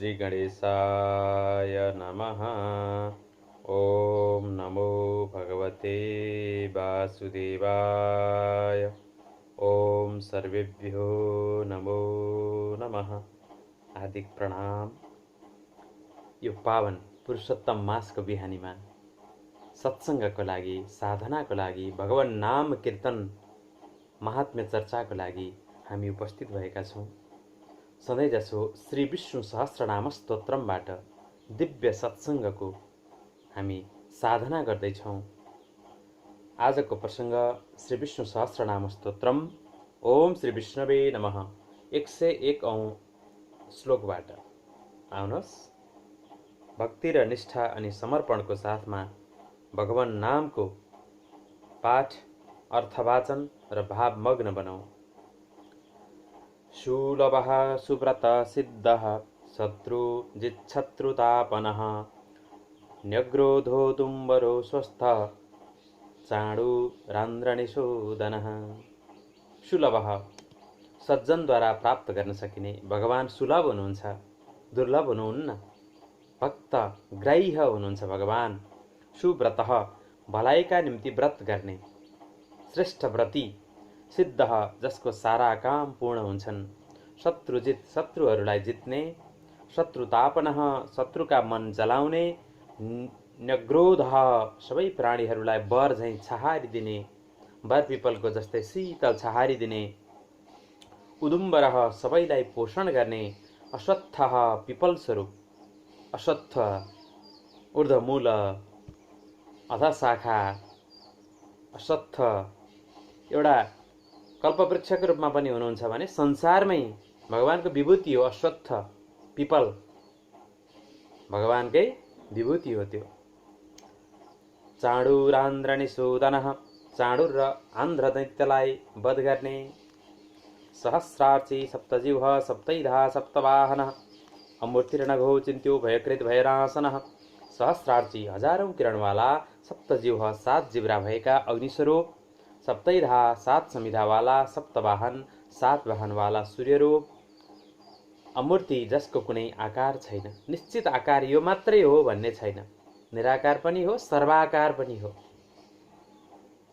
श्रीगणेशाय नमः। ओम नमो भगवते वासुदेवाय। ओम सर्वेभ्यो नमो नमः। हार्दिक प्रणाम। यो पावन पुरुषोत्तम मासको बिहानीमा सत्सङ्गको लागि, साधनाको लागि, भगवान नाम कीर्तन महात्म्य चर्चाको लागि हामी उपस्थित भएका छौँ। सधैँ जसो श्री विष्णु सहस्रनाम स्तोत्रमबाट दिव्य सत्सङ्गको हामी साधना गर्दैछौँ। आजको प्रसङ्ग श्री विष्णु सहस्रनाम स्तोत्रम ओम श्री विष्णवे नमः 101 औँ श्लोकबाट। आउनुहोस्, भक्ति र निष्ठा अनि समर्पणको साथमा भगवान नामको पाठ, अर्थवाचन र भावमग्न बनाऊ। शूलभः सुव्रत सिद्धः शत्रुजिच्छत्रुतापनः न्यग्रोधो तुम्बरो स्वस्थः चाणूरान्द्रणिशोदनः। सुलभः सज्जनद्वारा प्राप्त गर्न सकिने भगवान सुलभ हुनुहुन्छ, दुर्लभ हुनुहुन्न। भक्त ग्राह्य हुनुहुन्छ भगवान। सुव्रतः भलाइका निम्ति व्रत गर्ने, श्रेष्ठ व्रती। सिद्धः जसको सारा काम पूर्ण हुन्छन्। शत्रुजित शत्रुहरूलाई जित्ने। शत्रुतापनः शत्रुका मन जलाउने। न्यग्रोधः सबै प्राणीहरूलाई बर झैँ छहारिदिने, बर पिपलको जस्तै शीतल छहारिदिने। उदुम्बरः सबैलाई पोषण गर्ने। अश्वत्थः पिपल स्वरूप। अश्वत्थ ऊर्ध्वमूल अधशाखा। अश्वत्थ एउटा कल्पवृक्षको रूपमा पनि हुनुहुन्छ भने संसारमै भगवानको विभूति हो। अश्वत्थ पिपल भगवानकै विभूति हो त्यो। चाणूरान्द्रणिशोदनः चाणूर र आन्ध्र दैत्यलाई वध गर्ने। सहस्रार्ची सप्तजिह्व सप्तैधा सप्तवाहनः अमूर्तिर्नघो चिन्त्यो भयकृत भयनाशनः। सहस्रार्ची हजारौं किरणवाला, सप्तजिह्व 7 जिब्रा भएका अग्निस्वरूप, सप्तैधा 7 समिधावाला, सप्तवाहन 7 वाहनवाला सूर्यरूप। अमूर्ति जसको कुनै आकार छैन, निश्चित आकार यो मात्रै हो भन्ने छैन। निराकार पनि हो, सर्वाकार पनि हो।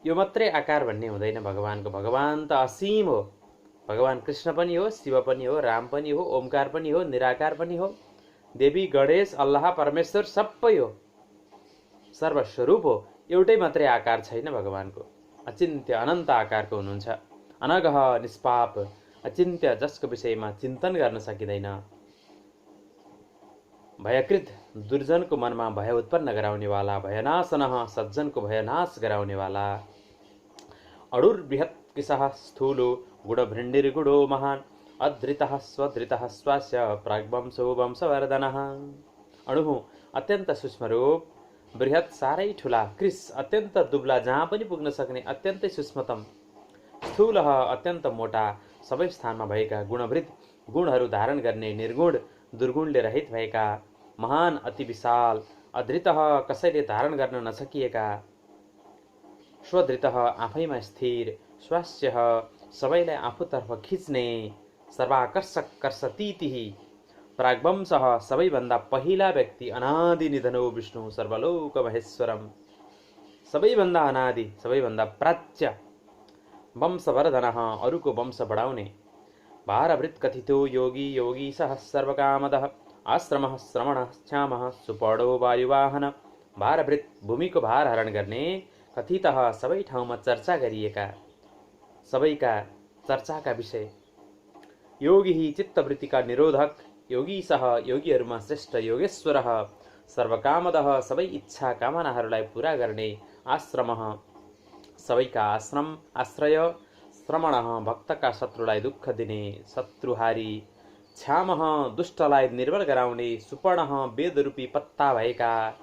यो मात्रै आकार भन्ने हुँदैन भगवानको। भगवान त असीम हो। भगवान कृष्ण पनि हो, शिव पनि हो, राम पनि हो, ओमकार पनि हो, निराकार पनि हो। देवी गणेश अल्लाह परमेश्वर सबै हो, सर्वस्वरूप हो। एउटै मात्रै आकार छैन भगवानको। अचिन्त्य अनन्त आकारको हुनुहुन्छ। अनगह निष्पाप अचिन्त्य जसको विषयमा चिन्तन गर्न सकिँदैन। भयकृत दुर्जनको मनमा भय उत्पन्न गराउनेवाला। भयनाशनः सज्जनको भयनाश गराउनेवाला। अडुर बृहत् किसः स्थूलो गुणभृण्डिर्गुणो महान् अधृतः स्वधृतः स्वास्य प्राग्वंशो वंशवर्धनः। अणुः अत्यन्त सूक्ष्म रूप, बृहत् साह्रै ठुला, कृश अत्यन्त दुब्ला जहाँ पनि पुग्न सक्ने अत्यन्तै सूक्ष्मतम, स्थूलः अत्यन्त मोटा सबै स्थानमा भएका, गुणवृद्ध गुणहरू धारण गर्ने, निर्गुण दुर्गुणले रहित भएका, महान अति विशाल, अधृतः कसैले धारण गर्न नसकिएका, स्वधृतः आफैमा स्थिर, स्वास्यः सबैलाई आफूतर्फ खिच्ने, सर्वाकर्षक कर्षतीतिः प्राग्वंशः सबैभन्दा पहिला व्यक्ति, अनादि निधनो विष्णु सर्वलोक महेश्वरम सबैभन्दा अनादि सबैभन्दा प्राच्य, वंशवर्धनः अरूको वंश बढाउने, भारभृत कथितो योगी योगी सह सर्वकामदः आश्रमः श्रमणः श्यामः सुपर्णो वायुवाहन। भारभृत भूमिको भार हरण गर्ने, कथितः सबै ठाउँमा चर्चा गरिएका, सबैका चर्चाका विषय। योगी चित्तवृत्तिका निरोधक, योगी सह योगीहरूमा श्रेष्ठ योगेश्वरः सर्वकामदः सबै इच्छा कामनाहरूलाई पूरा गर्ने, आश्रमः सबैका आश्रम आश्रय, श्रमणः भक्तका शत्रुलाई दुःख दिने शत्रुहारी, क्षामः दुष्टलाई निर्बल गराउने, सुपर्णः वेदरूपी पत्ता भएका,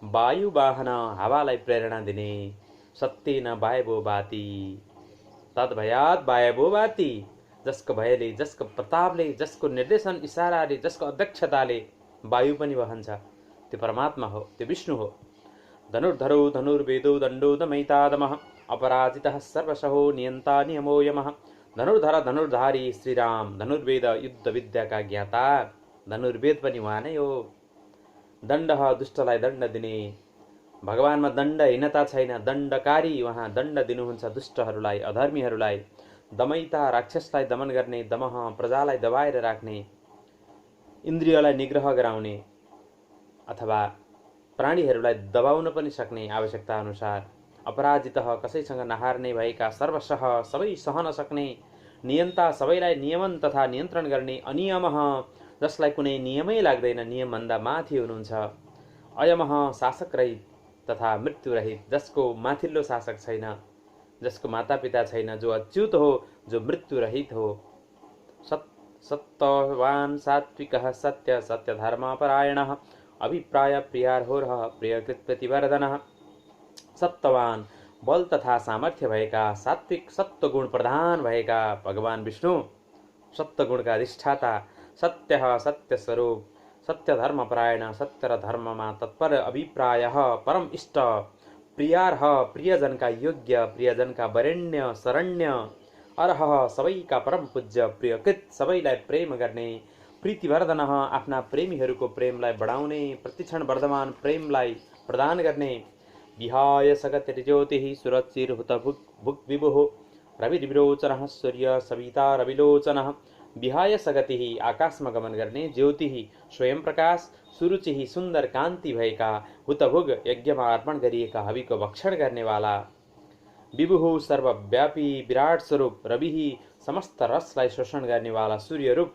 वायुवाहन हावालाई प्रेरणा दिने, सत्येन वायवो बाती तद्भयात् वायवो बाती जसको भयले, जसको प्रतापले, जसको निर्देशन इशाराले, जसको अध्यक्षताले वायु पनि वहन्छ, त्यो परमात्मा हो, त्यो विष्णु हो। धनुर्धरो धनुर्वेदो दण्डो दमैतादमः अपराजितः सर्वशहो नियन्ता नियमो यमः। धनुर्धर धनुर्धारी श्रीराम, धनुर्वेद युद्ध विद्याका ज्ञाता, धनुर्वेद पनि उहाँ नै हो। दण्डः दुष्टलाई दण्ड दिने, भगवानमा दण्डहीनता छैन, दण्डकारी उहाँ दण्ड दिनुहुन्छ दुष्टहरूलाई, अधर्मीहरूलाई। दमयिता राक्षसलाई दमन गर्ने, दमः प्रजालाई दबाएर राख्ने, इन्द्रियलाई निग्रह गराउने अथवा प्राणीहरूलाई दबाउन पनि सक्ने आवश्यकता अनुसार। अपराजितः कसैसँग नहार्ने भएका, सर्वशः सबै सहन सक्ने, नियन्ता सबैलाई नियमन तथा नियन्त्रण गर्ने, अनियमः जसलाई कुनै नियमै लाग्दैन, नियमभन्दा माथि हुनुहुन्छ। अयमः शासक रहित तथा मृत्युरहित, जसको माथिल्लो शासक छैन, जसको मातापिता छैन, जो अच्युत हो, जो मृत्युरहित हो। सत्तवान् सात्विकः सत्य सत्यधर्मपरायणः, अभिप्राय प्रियार्होरः प्रियकृत प्रतिवर्धनः। सत्तवान बल तथा सामर्थ्य भएका, सात्विक सत्वगुण प्रधान भएका भगवान विष्णु, सत्वगुणका अधिष्ठाता, सत्य सत्य स्वरूप, सत्य धर्मपरायण, सत्य र धर्ममा तत्पर, अभिप्राय परम इष्ट, प्रियार्ह प्रियजनका योग्य, प्रियजनका वरेण्य शरण्य, अर्ह सबैका परम पूज्य, प्रियकृत सबैलाई प्रेम गर्ने, प्रीतिवर्धन आफ्ना प्रेमीहरूको प्रेमलाई बढाउने, प्रतिक्षण वर्धमान प्रेमलाई प्रदान गर्ने। विहाय सगतिर्ज्योतिः सुरचिर्हुत भुक् विभुः, रविर्विरोचनः सूर्य सविता रविलोचनः। विहाय सगतिः आकाशमा गमन गर्ने, ज्योतिः स्वयं प्रकाश, सुरुचिः सुन्दर कान्ति भएका, हुतभुग यज्ञमा अर्पण गरिएका हविको भक्षण गर्नेवाला, विभुः सर्वव्यापी विराट स्वरूप, रविः समस्त रसलाई शोषण गर्नेवाला सूर्य रूप,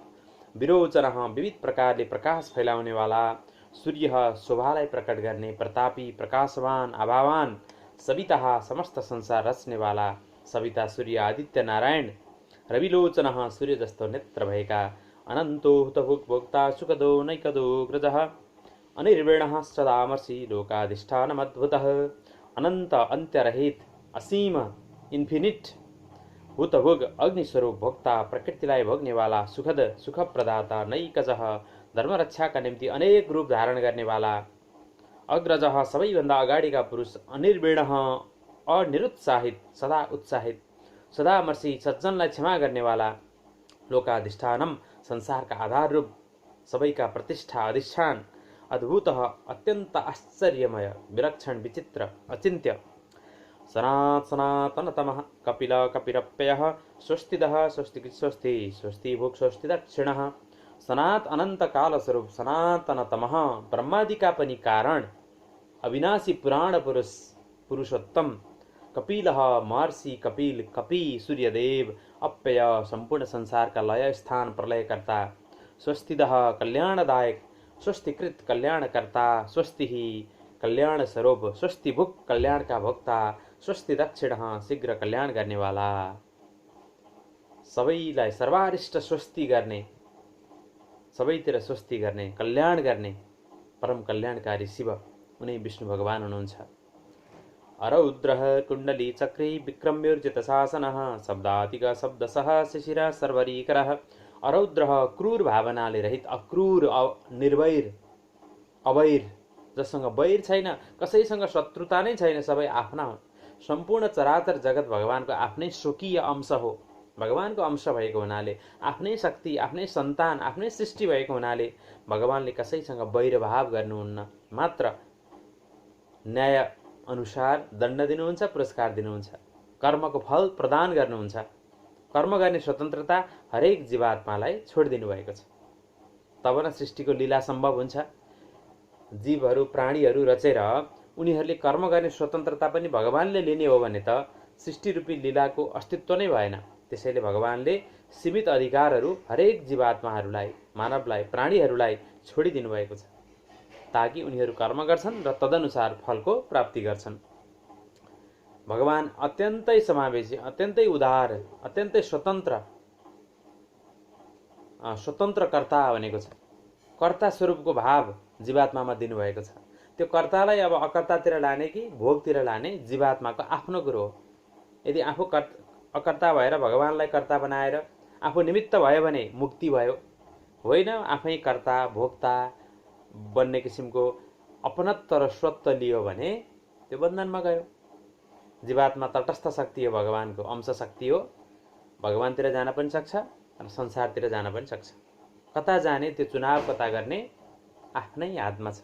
विरोचनः विविध प्रकारले प्रकाश फैलाउनेवाला, सूर्य शोभालाई प्रकट गर्ने, प्रतापी प्रकाशवान आभावान, सविता समस्त संसार रच्नेवाला, सविता सूर्य आदित्य नारायण, रविलोचनः सूर्य जस्तो नेत्र भएका, अनन्तो हुतभुक् भोक्ता सुखदो नैकदो ग्रजः, अनिर्विणः सदामर्षि लोकाधिष्ठानमद्भुतः। अनन्त अन्त्यरहित असीम इन्फिनिट, हुतभुग अग्निस्वरूप भोक्ता, प्रकृतिलाई भोग्नेवाला, सुखद सुखप्रदाता, नैकजः धर्मरक्षाका निम्ति अनेक रूप धारण गर्नेवाला, अग्रजः सबैभन्दा अगाडिका पुरुष, अनिर्विणः अनिरुत्साहित सदा उत्साहित, सदामर्षि सज्जनलाई क्षमा गर्नेवाला, लोकाधिष्ठानम संसारका आधार रूप, सबैका प्रतिष्ठा अधिष्ठान, अद्भुतः अत्यन्त आश्चर्यमय, विलक्षण विचित्र अचिन्त्य, सनातनतमः कपिल कपिरप्ययः, स्वस्तिदः स्वस्ति स्वस्ति स्वस्ति भुक् स्वस्ति दक्षिणः। सनात अनन्त काल स्वरूप, सनातनतमः ब्रह्मादिका पनि कारण, अविनाशी पुराण पुरुष पुरुषोत्तम, कपिलः महर्षि कपिल, कपि सूर्यदेव, अप्यय सम्पूर्ण संसारका लय स्थान प्रलयकर्ता, स्वस्तिदः कल्याणदायक, स्वस्तिकृत कल्याणकर्ता, स्वस्तिः कल्याण स्वरूप, स्वस्ति भुक् कल्याणका भोक्ता, स्वस्ति दक्षिणः शीघ्र कल्याण गर्नेवाला, सबैलाई सर्वारिष्ट स्वस्ति गर्ने, सबैतिर स्वस्ति गर्ने, कल्याण गर्ने परम कल्याणकारी शिव उनी विष्णु भगवान हुनुहुन्छ। अरौद्रः कुण्डली चक्रे विक्रम्योर्जित शासनः, शब्दातिक शब्दसः शिशिर सर्वरीकरः। अरौद्रः क्रूर भावनाले रहित, अक्रूर निर्वैर अवैर, जससँग वैर छैन, कसैसँग शत्रुता नै छैन, सबै आफ्ना हुन्। सम्पूर्ण चराचर जगत भगवानको आफ्नै स्वकीय अंश हो, भगवानको अंश भएको हुनाले, आफ्नै शक्ति, आफ्नै सन्तान, आफ्नै सृष्टि भएको हुनाले भगवानले कसैसँग वैरभाव गर्नुहुन्न, मात्र न्याय अनुसार दण्ड दिनुहुन्छ, पुरस्कार दिनुहुन्छ, कर्मको फल प्रदान गर्नुहुन्छ। कर्म गर्ने स्वतन्त्रता हरेक जीवात्मालाई छोडिदिनु भएको छ, तब न सृष्टिको लीला सम्भव हुन्छ। जीवहरू प्राणीहरू रचेर उनीहरूले कर्म गर्ने स्वतन्त्रता पनि भगवानले लिने हो भने त सृष्टिरूपी लीलाको अस्तित्व नै भएन। त्यसैले भगवानले सीमित अधिकारहरू हरेक जीवात्माहरूलाई, मानवलाई, प्राणीहरूलाई छोडिदिनु भएको छ, ताकि उनीहरू कर्म गर्छन् र तदनुसार फलको प्राप्ति गर्छन्। भगवान अत्यन्तै समावेशी, अत्यन्तै उदार, अत्यन्तै स्वतन्त्रकर्ता भनेको छ। कर्ता स्वरूपको भाव जीवात्मामा दिनुभएको छ। त्यो कर्तालाई अब अकर्तातिर लाने कि भोगतिर लाने जीवात्माको आफ्नो कुरो हो। यदि आफू अकर्ता भएर भगवानलाई कर्ता बनाएर आफू निमित्त भयो भने मुक्ति भयो, होइन आफै कर्ता भोक्ता बन्ने किसिमको अपनत्व र स्वत्व लियो भने त्यो बन्धनमा गयो। जीवात्मा तटस्थ शक्ति हो, भगवानको अंश शक्ति हो, भगवानतिर जान पनि सक्छ र संसारतिर जान पनि सक्छ। कता जाने त्यो चुनाव कता गर्ने आफ्नै हातमा छ।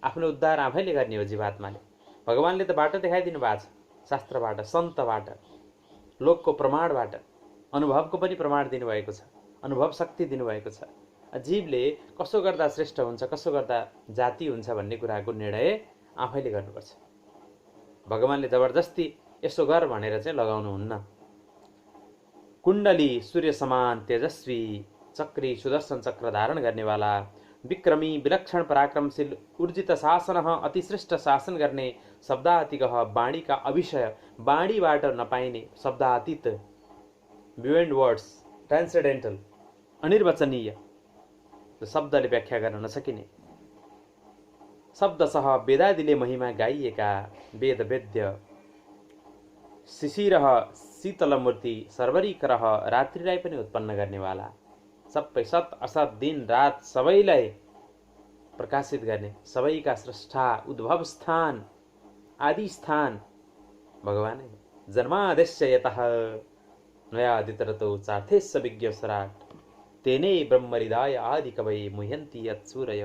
आफ्नो उद्धार आफैले गर्ने हो जीवात्माले। भगवानले त बाटो देखाइदिनु भएको छ, शास्त्रबाट, सन्तबाट, लोकको प्रमाणबाट, अनुभवको पनि प्रमाण दिनुभएको छ, अनुभव शक्ति दिनुभएको छ। जीवले कसो गर्दा श्रेष्ठ हुन्छ, कसो गर्दा जाति हुन्छ भन्ने कुराको निर्णय आफैले गर्नुपर्छ। भगवानले जबरजस्ती यसो गर भनेर चाहिँ लगाउनुहुन्न। कुण्डली सूर्य समान तेजस्वी, चक्री सुदर्शन चक्र धारण गर्नेवाला, विक्रमी विलक्षण पराक्रमशील, ऊर्जित शासन, अतिश्रेष्ठ शासन गर्ने, शब्दातीत वाणीका अविषय, वाणीबाट नपाइने, शब्दातीत, बियोन्ड वर्ड्स, ट्रान्सेन्डेन्टल, अनिर्वचनीय, शब्दले व्याख्या गर्न नसकिने, शब्दसह वेदादिले महिमा गाइएका, वेद वेद्य, शिशिर शीतलमूर्ति, सर्वरीकरह, रात्रिलाई पनि उत्पन्न गर्नेवाला, सबै सत असत दिन रात सबैलाई प्रकाशित गर्ने, सबैका स्रष्टा, उद्भव स्थान, आदि स्थान भगवानै। जन्मादेश्य यतः नयादितरतो चार्थेश्व विज्ञस्वराट, तेनै ब्रह्महृदाय आदि कवये मुह्यन्ति यत्सूरय,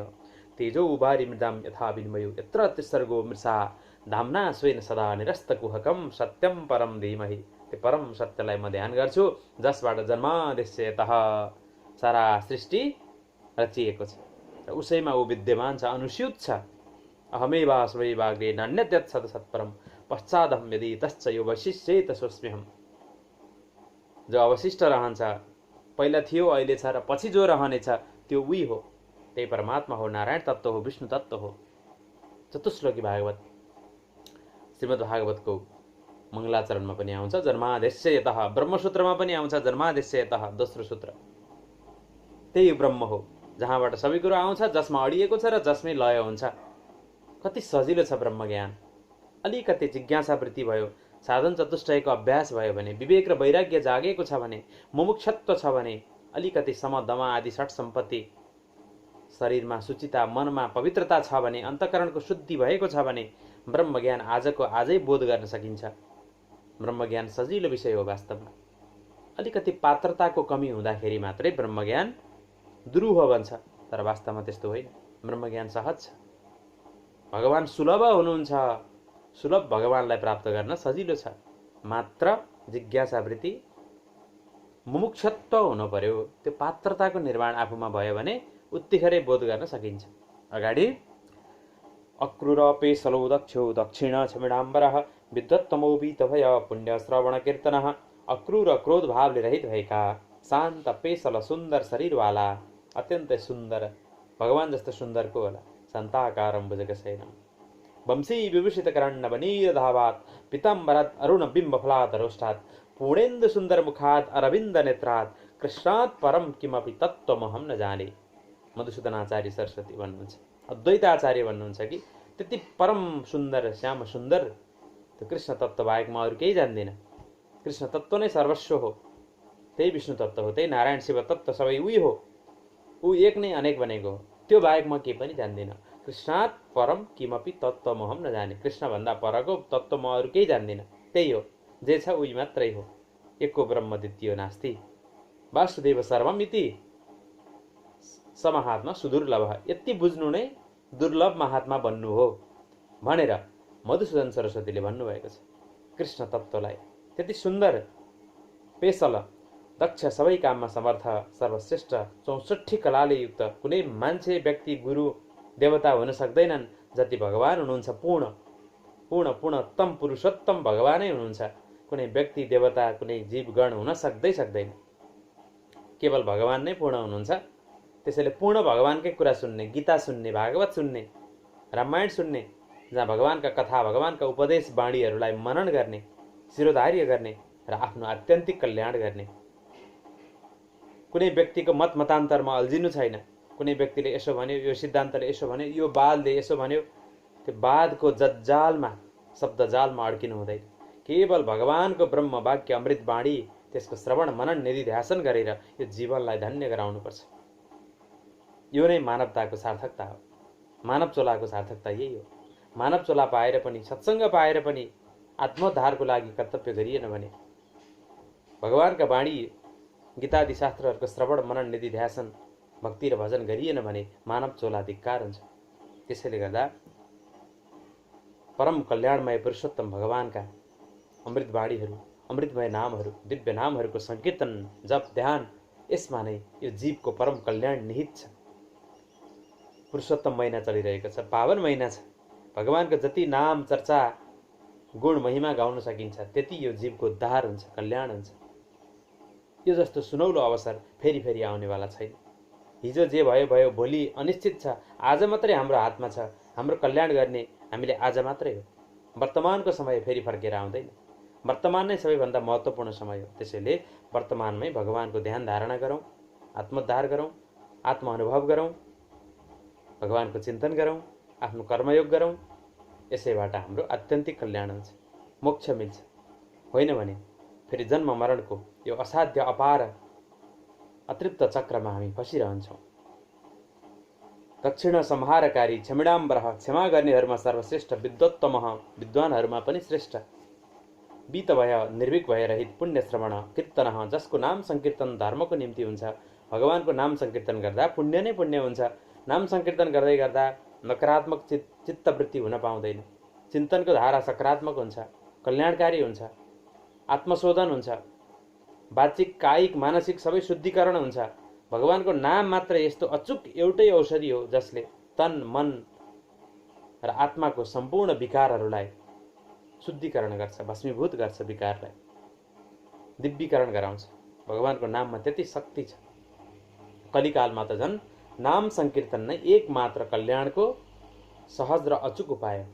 तेजो उभारि मृदां यथा विनिमयो यत्र त्रिसर्गो मृषा, धाम्ना स्वेन सदा निरस्तकुहकं सत्यम परम धीमहि। त्यो परम सत्यलाई म ध्यान गर्छु, जसबाट जन्मादेश्य यतः सारा सृष्टि रचिएको छ र उसैमा ऊ विद्यमान छ, अनुस्यूत छ। अहमेवास्मैवाग्रे नान्यद्यत् सत्परम, पश्चादहं यदि तश्च यो वशिष्येत स्वस्म्यहम्। जो अवशिष्ट रहन्छ, पहिला थियो अहिले छ र पछि जो रहनेछ त्यो उही हो, त्यही परमात्मा हो, नारायण तत्त्व हो, विष्णु तत्त्व हो। चतुश्लोकी भागवत श्रीमद् भागवतको मङ्गलाचरणमा पनि आउँछ जन्मादेश्य यतः, ब्रह्मसूत्रमा पनि आउँछ जन्मादेश्य यतः, दोस्रो सूत्र। त्यही ब्रह्म हो जहाँबाट सबै कुरो आउँछ, जसमा अडिएको छ र जसमै लय हुन्छ। कति सजिलो छ ब्रह्म ज्ञान। अलिकति जिज्ञासा वृत्ति भयो, साधन चतुष्टयको अभ्यास भयो भने, विवेक र वैराग्य जागेको छ भने, मुमुक्षत्व छ भने, अलिकति सम दम आदि षट सम्पत्ति शरीरमा सुचिता, मनमा पवित्रता छ भने, अन्तःकरणको शुद्धि भएको छ भने ब्रह्मज्ञान आजको आजै बोध गर्न सकिन्छ। ब्रह्मज्ञान सजिलो विषय हो वास्तवमा। अलिकति पात्रताको कमी हुँदाखेरि मात्रै ब्रह्मज्ञान दुरूह बन्छ, तर वास्तवमा त्यस्तो होइन। ब्रह्मज्ञान सहज छ। भगवान सुलभ हुनुहुन्छ, सुलभ भगवानलाई प्राप्त गर्न सजिलो छ। मात्र जिज्ञासा वृत्ति, मुमुक्षत्व हुनु पर्यो। त्यो पात्रताको निर्माण आफूमा भयो भने उत्तिखेरै बोध गर्न सकिन्छ। अगाडि अक्रूरपेशलो दक्षो दक्षिण छमिडाम्बरः, विद्वत्तमो वीतभय पुण्य श्रवण कीर्तनः, अक्रूर क्रोध भावले रहित भएका, शान्त पेशल सुन्दर शरीरवाला, अत्यन्तै सुन्दर, भगवान जस्तो सुन्दर को होला। शान्ताकारं भुजगशयनं वंशी विभूषित करण्डवनीरधावात्, पीताम्बरात् अरुण बिम्बफलात् रोष्ठात्, पूर्णेन्दु सुन्दर मुखात् अरविन्द नेत्रात्, कृष्णात् परम किमपि तत्त्वमहं न जाने। मधुसूदनाचार्य सरस्वती भन्नुहुन्छ, अद्वैताचार्य भन्नुहुन्छ कि त्यति परम सुन्दर, श्याम सुन्दर त्यो कृष्ण तत्त्व बाहेक म अरू केही जान्दिनँ। कृष्ण तत्त्व नै सर्वस्व हो, त्यही विष्णु तत्त्व हो, त्यही नारायण शिव तत्त्व सबै उही हो। ऊ एक नै अनेक बनेको हो, त्यो बाहेक म केही पनि जान्दिनँ। कृष्णात् परम किमपि तत्त्वमहं न जाने। कृष्णभन्दा परको तत्त्व म अरू केही जान्दिनँ, त्यही हो, जे छ उही मात्रै हो। एको ब्रह्म द्वितीयो नास्ति, वासुदेव सर्वम इति स महात्मा सुदुर्लभ। यति बुझ्नु नै दुर्लभ महात्मा बन्नु हो भनेर मधुसूदन सरस्वतीले भन्नुभएको छ। कृष्ण तत्त्वलाई त्यति सुन्दर, पेशल, दक्ष, सबै काममा समर्थ, सर्वश्रेष्ठ, 64 कलाले युक्त कुनै मान्छे, व्यक्ति, गुरु, देवता हुन सक्दैनन् जति भगवान हुनुहुन्छ। पूर्ण पूर्ण पूर्णोत्तम पुरुषोत्तम भगवानै हुनुहुन्छ। कुनै व्यक्ति, देवता, कुनै जीवगण हुन सक्दैन। केवल भगवान नै पूर्ण हुनुहुन्छ। त्यसैले पूर्ण भगवानकै कुरा सुन्ने, गीता सुन्ने, भागवत सुन्ने, रामायण सुन्ने, जहाँ भगवानका कथा, भगवानका उपदेश वाणीहरूलाई मनन गर्ने, शिरोधार्य गर्ने र आफ्नो आत्यन्तिक कल्याण गर्ने। कुनै व्यक्तिको मत मतान्तरमा अल्झिनु छैन। कुनै व्यक्तिले यसो भन्यो, यो सिद्धान्तले यसो भन्यो, यो वादले यसो भन्यो, त्यो वादको जज्जालमा, शब्दजालमा अड्किनु हुँदैन। केवल भगवानको ब्रह्म वाक्य अमृत वाणी, त्यसको श्रवण मनन निधिध्यासन गरेर यो जीवनलाई धन्य गराउनुपर्छ। यो नै मानवताको सार्थकता हो। मानव चोलाको सार्थकता यही हो। मानव चोला पाएर पनि, सत्सङ्ग पाएर पनि आत्मोद्धारको लागि कर्तव्य गरिएन भने, भगवानका वाणी, गीतादि शास्त्रहरूको श्रवण मनन निधिध्यासन भक्ति र भजन गरिएन भने मानव चोला धिक्कार हुन्छ। त्यसैले गर्दा परम कल्याणमय पुरुषोत्तम भगवानका अमृतवाणीहरू, अमृतमय नामहरू, दिव्य नामहरूको संकीर्तन, जप, ध्यान, यसमा नै यो जीवको परम कल्याण निहित छ। पुरुषोत्तम महिना चलिरहेको छ, पावन महिना छ। भगवानको जति नाम चर्चा गुण महिमा गाउन सकिन्छ त्यति यो जीवको उद्धार हुन्छ, कल्याण हुन्छ। यो जस्तो सुनौलो अवसर फेरि फेरि आउनेवाला छैन। हिजो जे भयो भयो, भोलि अनिश्चित छ। आज मात्रै हाम्रो हातमा छ। हाम्रो कल्याण गर्ने हामीले आज मात्रै हो। वर्तमानको समय फेरि फर्केर आउँदैन। वर्तमान नै सबैभन्दा महत्त्वपूर्ण समय हो। त्यसैले वर्तमानमै भगवानको ध्यान धारणा गरौँ, आत्मोद्धार गरौँ, आत्मअनुभव गरौँ, भगवानको चिन्तन गरौँ, आफ्नो कर्मयोग गरौँ। यसैबाट हाम्रो आत्यन्तिक कल्याण हुन्छ, मोक्ष मिल्छ। होइन भने फेरि जन्म मरणको यो असाध्य अपार अतृप्त चक्रमा हामी फसिरहन्छौँ। दक्षिण संहारकारी क्षमिणाम्बरः, क्षमा गर्नेहरूमा सर्वश्रेष्ठ, विद्वत्तमः, विद्वानहरूमा पनि श्रेष्ठ, बीत भय निर्भीक भय रहित, पुण्य श्रवण कीर्तनः, जसको नाम संकीर्तन धर्मको निम्ति हुन्छ। भगवानको नाम संकीर्तन गर्दा पुण्य नै पुण्य हुन्छ। नाम संकीर्तन गर्दै गर्दा नकारात्मक चित्तवृत्ति हुन पाउँदैन। चिन्तनको धारा सकारात्मक हुन्छ, कल्याणकारी हुन्छ, आत्मशोधन हुन्छ, वाचिक, कायिक, मानसिक सबै शुद्धिकरण हुन्छ। भगवानको नाम मात्र यस्तो अचूक एउटै औषधि हो जसले तन, मन र आत्माको सम्पूर्ण विकारहरूलाई शुद्धिकरण गर्छ, भस्मीभूत गर्छ, विकारलाई दिव्यीकरण गराउँछ। भगवानको नाममा त्यति शक्ति छ। कलिकालमा त झन् नाम संकीर्तन नै एकमात्र कल्याणको सहज र अचूक उपाय हो।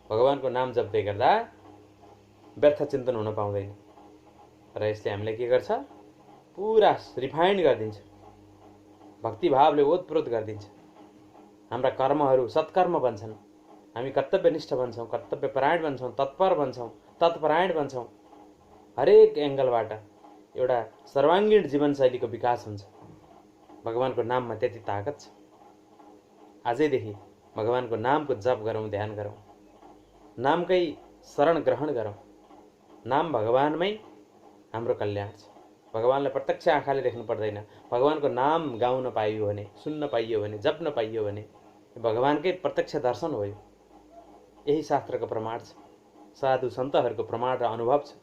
भगवानको नाम जप्दै गर्दा व्यर्थ चिन्तन हुन पाउँदैन र यसले हामीलाई के गर्छ? पुरा रिफाइन्ड गरिदिन्छ, भक्तिभावले ओतप्रोत गरिदिन्छ। हाम्रा कर्महरू सत्कर्म बन्छन्, हामी कर्तव्यनिष्ठ बन्छौँ, कर्तव्यपरायण बन्छौँ, तत्पर बन्छौँ, तत्परायण बन्छौँ। हरेक एङ्गलबाट एउटा सर्वाङ्गीण जीवनशैलीको विकास हुन्छ। भगवानको नाममा त्यति ताकत छ। आजैदेखि भगवानको नामको जप गरौँ, ध्यान गरौँ, नामकै शरण ग्रहण गरौँ। नाम भगवानमै हाम्रो कल्याण छ। भगवानलाई प्रत्यक्ष आँखाले देख्नु पर्दैन। भगवानको नाम गाउन पाइयो भने, सुन्न पाइयो भने, जप्न पाइयो भने भगवानकै प्रत्यक्ष दर्शन हो। यही शास्त्रको प्रमाण छ, साधु सन्तहरूको प्रमाण र अनुभव छ।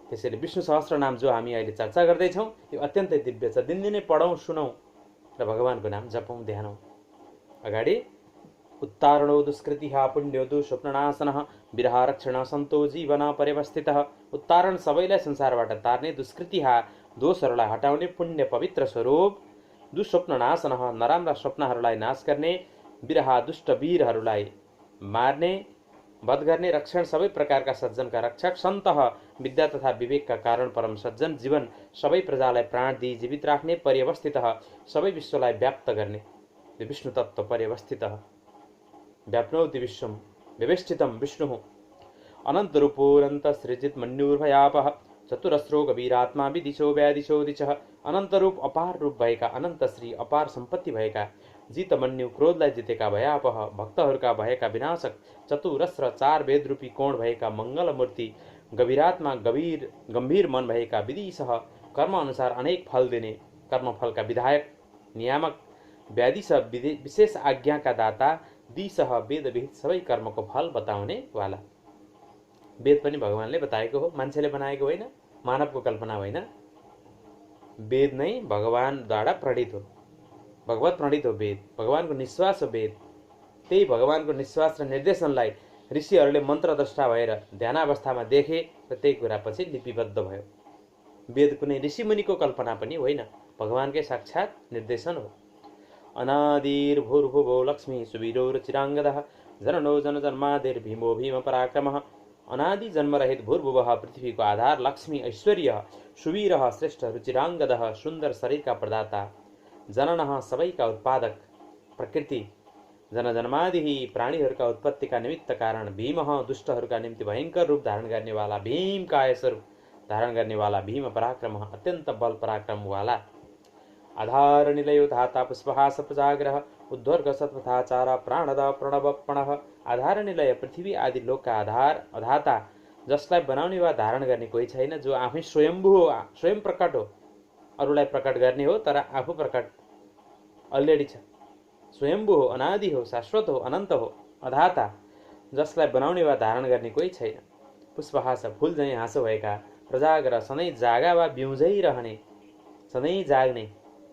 त्यसैले विष्णु सहस्रनाम जो हामी अहिले चर्चा गर्दैछौँ यो अत्यन्तै दिव्य छ। दिनदिनै पढौँ, सुनौँ र भगवानको नाम जपौँ, ध्यानौँ। अगाडि उत्तारणो दुष्कृतिः पुण्यो दुःस्वप्ननाशनः विरहारक्षण सन्तो जीवन पर्यवस्थितः। उत्तारण सबैलाई संसारबाट तार्ने, दुष्कृतिः दोषहरूलाई हटाउने, पुण्य पवित्र स्वरूप, दुःस्वप्ननाशनः नराम्रा स्वप्नहरूलाई नाश गर्ने, विरह दुष्ट वीरहरूलाई मार्ने, वध गर्ने, रक्षण सबै प्रकारका सज्जनका रक्षक, सन्तः विद्या तथा विवेकका कारण परम सज्जन, जीवन सबै प्रजालाई प्राण दिई जीवित राख्ने, पर्यवस्थितः सबै विश्वलाई व्याप्त गर्ने, विष्णु तत्त्व पर्यवस्थितः व्याप्नोति विश्वं व्यवस्थितं विष्णुः अनन्तरूपोऽनन्त सृजित मन्युर्भयापः चतुरस्रो गभीरात्मा विदिशो व्यादिशो दिशः। अनन्तरूप अपार रूप भएका, अनन्त श्री अपार सम्पत्ति भएका, जितमन्यु क्रोधलाई जितेका, भयापह भक्तहरूका भएका विनाशक, चतुरस्र चार वेदरूपी कोण भएका मङ्गलमूर्ति, गभीरात्मा गम्भीर मन भएका, विदिशः कर्म अनुसार अनेक फल दिने, कर्मफलका विधायक नियामक, व्यादिश विशेष आज्ञाका दाता, दिशः वेद विहित सबै कर्मको फल बताउने वाला। वेद पनि भगवानले बताएको हो, मान्छेले बनाएको होइन, मानवको कल्पना होइन। वेद नै भगवानद्वारा प्रणीत हो, भगवत प्रणीत हो वेद, भगवानको निश्वास हो वेद। त्यही भगवानको निश्वास र निर्देशनलाई ऋषिहरूले मन्त्रद्रष्टा भएर ध्यानावस्थामा देखे र त्यही कुरा पछि लिपिबद्ध भयो। वेद कुनै ऋषिमुनिको कल्पना पनि होइन, भगवानकै साक्षात् निर्देशन हो। अनादिर्भूर्भुवो लक्ष्मी सुवीरो रुचिराङ्गदः जननो जनजन्मादिर्भीमो भीम पराक्रमः। अनादि जन्मरहित भूर्भुवः पृथ्वीको आधार, लक्ष्मी ऐश्वर्य, सुवीरः श्रेष्ठ, रुचिराङ्गदः सुन्दर शरीरका प्रदाता, जननः सबैका उत्पादक, प्रकृति जनजन्मादि प्राणीहरूका उत्पत्तिका निमित्त कारण, भीमः दुष्टहरूका निम्ति भयङ्कर रूप धारण गर्नेवाला, भीम काय स्वरूप धारण गर्नेवाला, भीम पराक्रमः अत्यन्त बल पराक्रमवाला। आधार निलयो धाता पुष्पहास प्रजाग्रह उद्वर्ग सत्पथाचार प्राणद प्रणवपणः। आधार निलय पृथ्वी आदि लोकका आधार, अधाता, जसलाई बनाउने वा धारण गर्ने कोही छैन, जो आफै स्वयम्भू हो, स्वयं प्रकट हो, अरूलाई प्रकट गर्ने हो, तर आफू प्रकट अलरेडी छ। स्वयम्भू हो, अनादि हो, शाश्वत हो, अनन्त हो, अधाता, जसलाई बनाउने वा धारण गर्ने कोही छैन। पुष्पहास फुल झैँ हाँसो भएका, प्रजागर सधैँ जागा वा बिउझै रहने, सधैँ जाग्ने,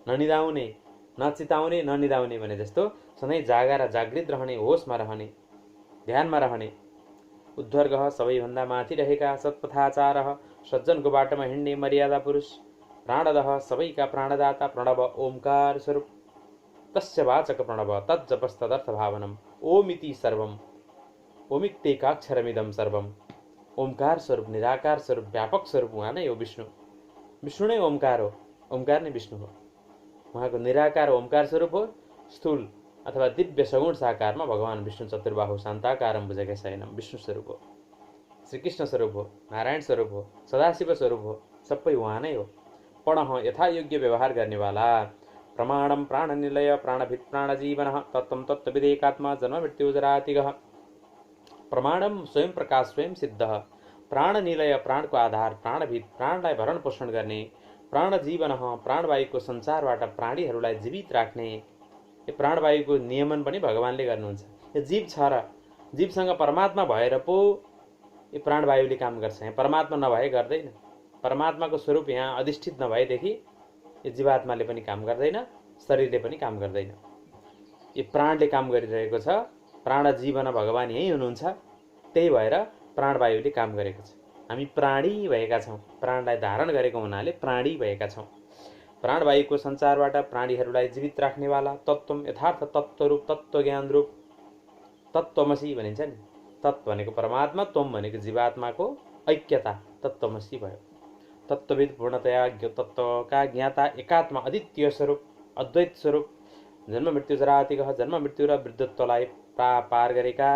ननिदाउने, नचिताउने ननिदाउने भने जस्तो सधैँ जागा र जागृत रहने, होसमा रहने, ध्यानमा रहने। उद्धर्गः सबैभन्दा माथि रहेका, सत्पथाचारः सज्जनको बाटोमा हिँड्ने मर्यादा पुरुष, प्राणदः सबैका प्राणदाता, प्रणव ओमकार स्वरूप, तस्य वाचक प्रणव, तज्जपस्तदर्थ भावनम, ओमिति सर्वम, ओमित्येकाक्षरमिदं सर्वम। ओमकार स्वरूप, निराकार स्वरूप, व्यापक स्वरूप उहाँ नै हो विष्णु। विष्णु नै ओमकार हो, ओमकार नै विष्णु हो। उहाँको निराकार ओमकार स्वरूप हो। स्थूल अथवा दिव्य सगुण साकारमा भगवान विष्णु चतुर्बाहु शान्ताकारम भुजगे शयनम विष्णु स्वरूप हो, श्रीकृष्ण स्वरूप हो, नारायण स्वरूप हो, सदाशिव स्वरूप हो, सबै उहाँ नै हो। पणः यथा योग्य व्यवहार गर्नेवाला, प्रमाणम प्राणनिलय प्राणभित् प्राणजीवन, तत्त्वं तत्त्वविदेकात्मा जन्म मृत्युजरातिगः। प्रमाणम स्वयं प्रकाश, स्वयं सिद्ध, प्राणनिलय प्राणको आधार, प्राणभित प्राणलाई भरण पोषण गर्ने, प्राणजीवन प्राणवायुको सञ्चारबाट प्राणीहरूलाई जीवित राख्ने। यो प्राणवायुको नियमन पनि भगवानले गर्नुहुन्छ। यो जीव छ र जीवसँग परमात्मा भएर पो यो प्राणवायुले काम गर्छ। यहाँ परमात्मा नभए गर्दैन। परमात्माको स्वरूप यहाँ अधिष्ठित नभएदेखि यो जीवात्माले पनि काम गर्दैन, शरीरले पनि काम गर्दैन। यो प्राणले काम गरिरहेको छ। प्राण जीवन भगवान यही हुनुहुन्छ। त्यही भएर प्राणवायुले काम गरेको छ। हामी प्राणी भएका छौँ। प्राणलाई धारण गरेको हुनाले प्राणी भएका छौँ। प्राणवायुको सञ्चारबाट प्राणीहरूलाई जीवित राख्नेवाला, तत्त्वम यथार्थ तत्त्वरूप, तत्त्वज्ञान रूप, तत्त्वमसी भनिन्छ नि। तत्त्व भनेको परमात्मा, त्वम भनेको जीवात्माको ऐक्यता, तत्त्वमसी भयो। तत्त्वविद पूर्णतया तत्त्वका ज्ञाता, एकात्मा, अद्वितीय स्वरूप, अद्वैत स्वरूप, जन्म मृत्यु जरातिगः, जन्म मृत्यु र वृद्धत्वलाई पार गरेका,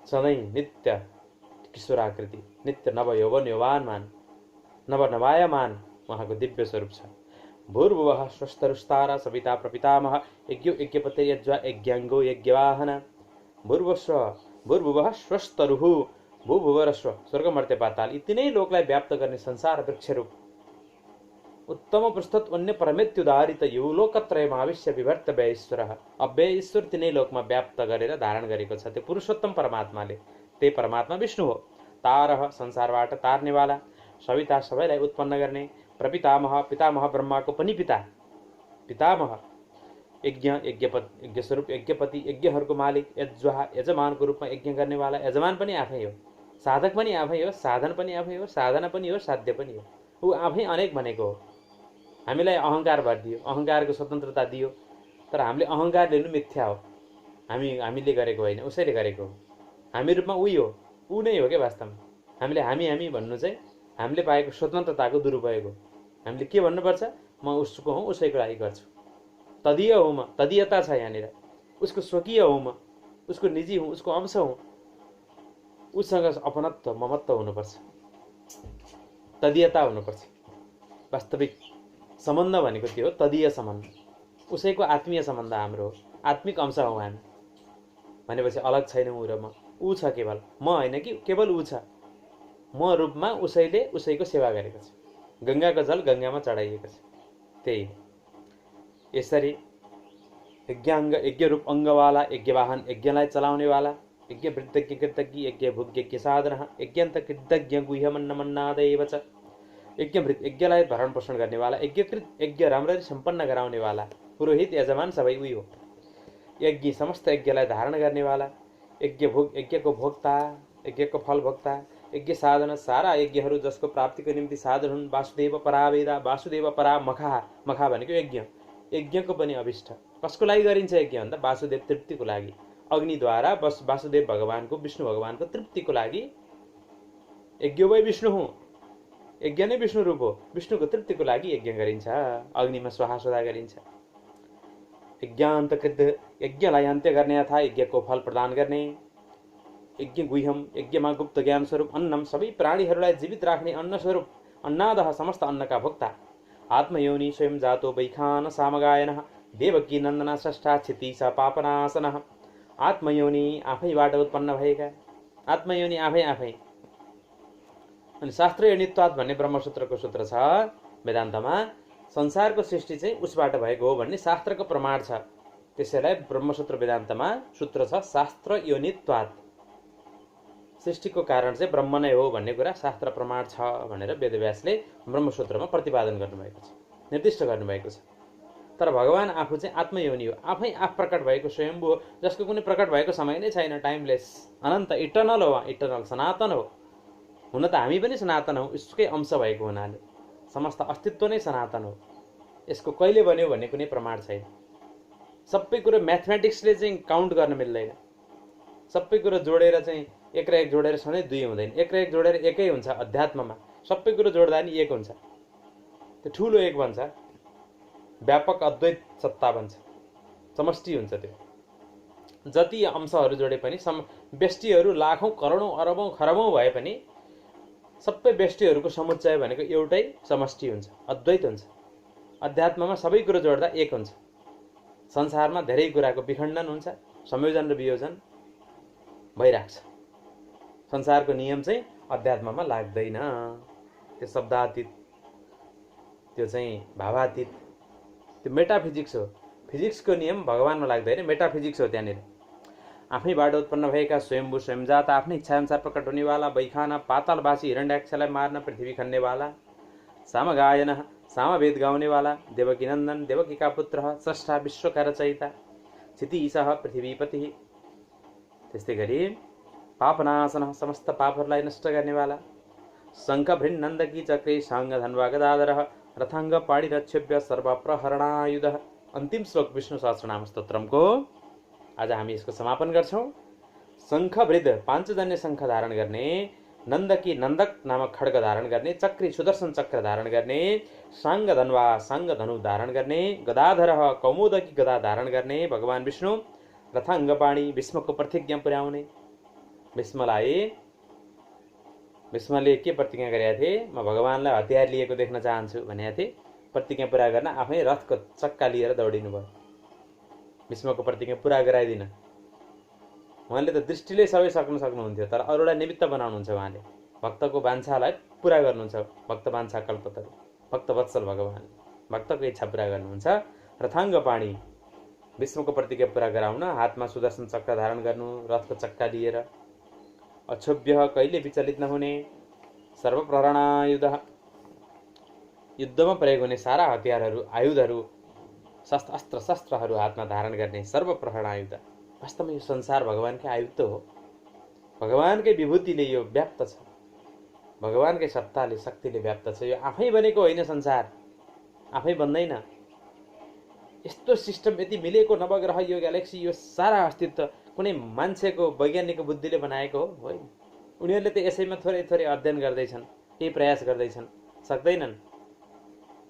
सधैँ नित्य किशोराकृति, नित्य नवयौवन यौवानमान, नवनवायमान उहाँको दिव्य स्वरूप छ। भूर्भुवः स्वस्तरुस्तारा सविता प्रपितामह, यज्ञो यज्ञपते यज्वा यज्ञाङ्गो यज्ञवाहन। भूर्भुवः स्वस्तरुः, भूभुव र स्वर्ग मर्त्य पाताल यी तीनै लोकलाई व्याप्त गर्ने संसार वृक्षरूप, उत्तम पृष्ठत अन्य परमेत्युदारित यो लोकत्रयमाविश्य विभर्त व्ययश्वरः। अव्यय ईश्वर तीनै लोकमा व्याप्त गरेर धारण गरेको छ त्यो पुरुषोत्तम परमात्माले। त्यही परमात्मा विष्णु हो। तारः संसारबाट तार्नेवाला, सविता सबैलाई उत्पन्न गर्ने, प्रपितामह पितामह ब्रह्माको पनि पिता, पितामह, यज्ञ यज्ञ स्वरूप, यज्ञपति यज्ञहरूको मालिक, यज्वा यजमानको रूपमा यज्ञ गर्नेवाला, यजमान पनि आफै हो, साधक पनि आफै हो, साधन पनि आफै हो, साधना पनि हो, साध्य पनि हो। ऊ आफै अनेक भनेको हो। हामीलाई अहङ्कार भरिदियो, अहङ्कारको स्वतन्त्रता दियो, तर हामीले अहङ्कार लिनु मिथ्या हो। हामीले गरेको होइन, उसैले गरेको हो। हामी रूपमा उही हो, ऊ नै हो क्या वास्तवमा। हामीले हामी भन्नु चाहिँ हामीले पाएको स्वतन्त्रताको दुरुपयोग हो। हामीले के भन्नुपर्छ, म उसको हुँ, उसैको लागि गर्छु, तदीय हो म, तदीयता छ यहाँनिर। उसको स्वकीय हो म, उसको निजी हुँ, उसको अंश हुँ। उसँग अपनत्व ममत्व हुनुपर्छ, तदीयता हुनुपर्छ। वास्तविक सम्बन्ध भनेको त्यो हो, तदीय सम्बन्ध, उसैको आत्मीय सम्बन्ध हाम्रो हो, आत्मिक अंश हौँ हामी। भनेपछि अलग छैन ऊ र म, ऊ छ केवल, म होइन कि केवल ऊ छ। म रूपमा उसैले उसैको सेवा गरेको छ। गङ्गाको जल गङ्गामा चढाइएको छ। त्यही हो। यसरी यज्ञ रूप अङ्गवाला, यज्ञवाहन यज्ञलाई चलाउनेवाला, यज्ञ वृद्धज्ञ कृतज्ञ, यज्ञ भुग यज्ञ साधन, यज्ञन्त कृतज्ञ गुह्यमन्नमन्नादेव च। यज्ञमृत यज्ञलाई भरण पोषण गर्नेवाला, यज्ञकृत यज्ञ राम्ररी सम्पन्न गराउनेवाला, पुरोहित यजमान सबै उही हो। यज्ञ समस्त यज्ञलाई धारण गर्नेवाला, यज्ञ भोग यज्ञको भोक्ता, यज्ञको फल भोक्ता, यज्ञ साधन सारा यज्ञहरू जसको प्राप्तिको निम्ति साधन हुन्। वासुदेव परावेदा, वासुदेव परा मखा, मखा भनेको यज्ञ, यज्ञको पनि अभिष्ट। कसको लागि गरिन्छ यज्ञ भन्दा वासुदेव तृप्तिको लागि। अग्निद्वारा वासुदेव भगवानको, विष्णु भगवानको तृप्तिको लागि यज्ञ वै विष्णु हुँ, यज्ञ नै विष्णु रूप हो। विष्णुको तृप्तिको लागि यज्ञ गरिन्छ, अग्निमा स्वाहा गरिन्छ। यज्ञान्तकृत यज्ञलाई अन्त्य गर्ने अथवा यज्ञको फल प्रदान गर्ने, यज्ञ गुह्यम यज्ञमा गुप्त ज्ञान स्वरूप, अन्नम सबै प्राणीहरूलाई जीवित राख्ने अन्न स्वरूप, अन्नादः समस्त अन्नका भोक्ता, आत्मयोनि स्वयं जातो वैखान सामगायनः, देवकी नन्दना षष्ठा क्षिति स पापनाशनः। आत्मयोनि आफैबाट उत्पन्न भएका, आत्मयोनि आफै आफै। अनि शास्त्रीय नित्वात् भन्ने ब्रह्मसूत्रको सूत्र छ वेदान्तमा, संसारको सृष्टि चाहिँ उसबाट भएको हो भन्ने शास्त्रको प्रमाण छ। त्यसैलाई ब्रह्मसूत्र वेदान्तमा सूत्र छ शास्त्र योनित्वात्। सृष्टिको कारण चाहिँ ब्रह्म नै हो भन्ने कुरा शास्त्र प्रमाण छ भनेर वेदव्यासले ब्रह्मसूत्रमा प्रतिपादन गर्नुभएको छ, निर्दिष्ट गर्नुभएको छ। तर भगवान आफू चाहिँ आत्मयोनि हो, आफै आफ प्रकट भएको स्वयम्भू हो, जसको कुनै प्रकट भएको समय नै छैन, टाइमलेस, अनन्त, इटर्नल हो, इटर्नल सनातन हो। हुन त हामी पनि सनातन हौ, उसकै अंश भएको हुनाले समस्त अस्तित्व नै सनातन हो। यसको कहिले बन्यो भन्ने कुनै प्रमाण छैन। सबै कुरो म्याथमेटिक्सले चाहिँ काउन्ट गर्न मिल्दैन। सबै कुरो जोडेर चाहिँ 1 र 1 जोडेर सधैँ 2 हुँदैन। 1 र 1 जोडेर 1 हुन्छ अध्यात्ममा। सबै कुरो जोड्दा नि 1 हुन्छ, त्यो ठुलो 1 बन्छ, व्यापक अद्वैत सत्ता बन्छ, समष्टि हुन्छ। त्यो जति अंशहरू जोडे पनि व्यष्टिहरू लाखौं करोडौं अरबौं खरबौं भए पनि सबै व्यष्टिहरूको समुच्चय भनेको एउटै समष्टि हुन्छ, अद्वैत हुन्छ। अध्यात्ममा सबै कुरो जोड्दा 1 हुन्छ। संसारमा धेरै कुराको विखण्डन हुन्छ, संयोजन र वियोजन भइरहेको छ। संसारको नियम चाहिँ अध्यात्ममा लाग्दैन। त्यो शब्दातीत, त्यो चाहिँ भावातीत, त्यो मेटाफिजिक्स हो। फिजिक्सको नियम भगवानमा लाग्दैन, मेटाफिजिक्स हो। त्यहाँनिर आफैबाट उत्पन्न भएका स्वयम्भू स्वयंजात, आफ्नै इच्छाअनुसार प्रकट हुनेवाला, बैखाना पातालवासी हिरण्यक्षलाई मार्न पृथ्वी खन्नेवाला, सामगायन सामवेद गाउनेवाला, देवकी नन्दन देवकीका पुत्र, स्रष्टा विश्वका रचयिता, क्षितिशः पृथ्वीपति। त्यस्तै गरी पापनाशन समस्त पापहरूलाई नष्ट गर्नेवाला, शङ्खभृन् नन्दकी चक्रे साङ्ग धन्वा गदाधरः, रथाङ्ग पाणि रक्षेभ्य सर्वप्रहरणायुध। अन्तिम श्लोक विष्णु सहस्रनाम स्तोत्रमको आज हामी यसको समापन गर्छौं। शङ्खभृद पाञ्चजन्य शङ्ख धारण गर्ने, नन्दकी नन्दक नामक खड्ग धारण गर्ने, चक्री सुदर्शन चक्र धारण गर्ने, साङ्ग धन्वा साङ्ग धनु धारण गर्ने, गदाधरः कौमुदकी गदा धारण गर्ने भगवान विष्णु, रथाङ्गपाणी भीष्मको प्रतिज्ञा पुर्याउने। भीष्मले के प्रतिज्ञा गरेका थिए? म भगवानलाई हतियार लिएको देख्न चाहन्छु भनेका थिए। प्रतिज्ञा पुरा गर्न आफै रथको चक्का लिएर दौडिनु भयो। भीष्मको प्रतिज्ञा पुरा गराइदिन। उहाँले त दृष्टिले सबै सक्नुहुन्थ्यो, तर अरूलाई निमित्त बनाउनुहुन्छ। उहाँले भक्तको वाञ्छालाई पुरा गर्नुहुन्छ। भक्त वाञ्छा कल्पतरु, भक्त वत्सल भगवान भक्तको इच्छा पुरा गर्नुहुन्छ। रथाङ्गपाणी भीष्मको प्रतिज्ञा पुरा गराउन हातमा सुदर्शन चक्र धारण गर्नु, रथको चक्का लिएर। अक्षोभ्य कहिले विचलित नहुने, सर्वप्रहरणायुध युद्धमा प्रयोग हुने सारा हतियारहरू, आयुधहरू, अस्त्र शस्त्रहरू हातमा धारण गर्ने सर्वप्रहरणायुध। वास्तवमा यो संसार भगवानकै आयुध हो। भगवानकै विभूतिले यो व्याप्त छ, भगवानकै सत्ताले शक्तिले व्याप्त छ। यो आफै बनेको होइन, संसार आफै बन्दैन। यस्तो सिस्टम यति मिलेको नवग्रह, यो ग्यालेक्सी, यो सारा अस्तित्व कुनै मान्छेको वैज्ञानिकको बुद्धिले बनाएको हो होइन। उनीहरूले त यसैमा थोरै थोरै अध्ययन गर्दैछन्, केही प्रयास गर्दैछन्, सक्दैनन्।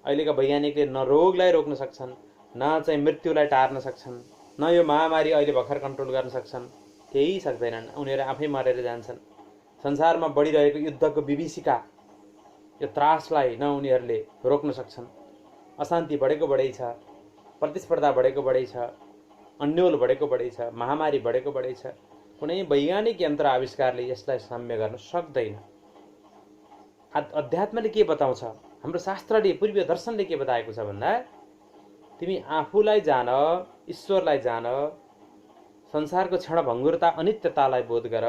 अहिलेका वैज्ञानिकले न रोगलाई रोक्न सक्छन्, न चाहिँ मृत्युलाई टार्न सक्छन्, न यो महामारी अहिले भर्खर कन्ट्रोल गर्न सक्छन्, केही सक्दैनन्। उनीहरू आफै मरेर जान्छन्। संसारमा बढिरहेको युद्धको विभीषिका, यो त्रासलाई न उनीहरूले रोक्न सक्छन्। अशान्ति बढेको बढै छ, प्रतिस्पर्धा बढेको बढै छ, अन्यल बढेको बढै छ, महामारी बढेको बढै छ। कुनै वैज्ञानिक यन्त्र आविष्कारले यसलाई साम्य गर्न सक्दैन। अध्यात्मले के बताउँछ? हाम्रो शास्त्रले, पूर्वीय दर्शनले के बताएको छ भन्दा, तिमी आफूलाई जान, ईश्वरलाई जान, संसारको क्षणभङ्गुरता अनित्यतालाई बोध गर,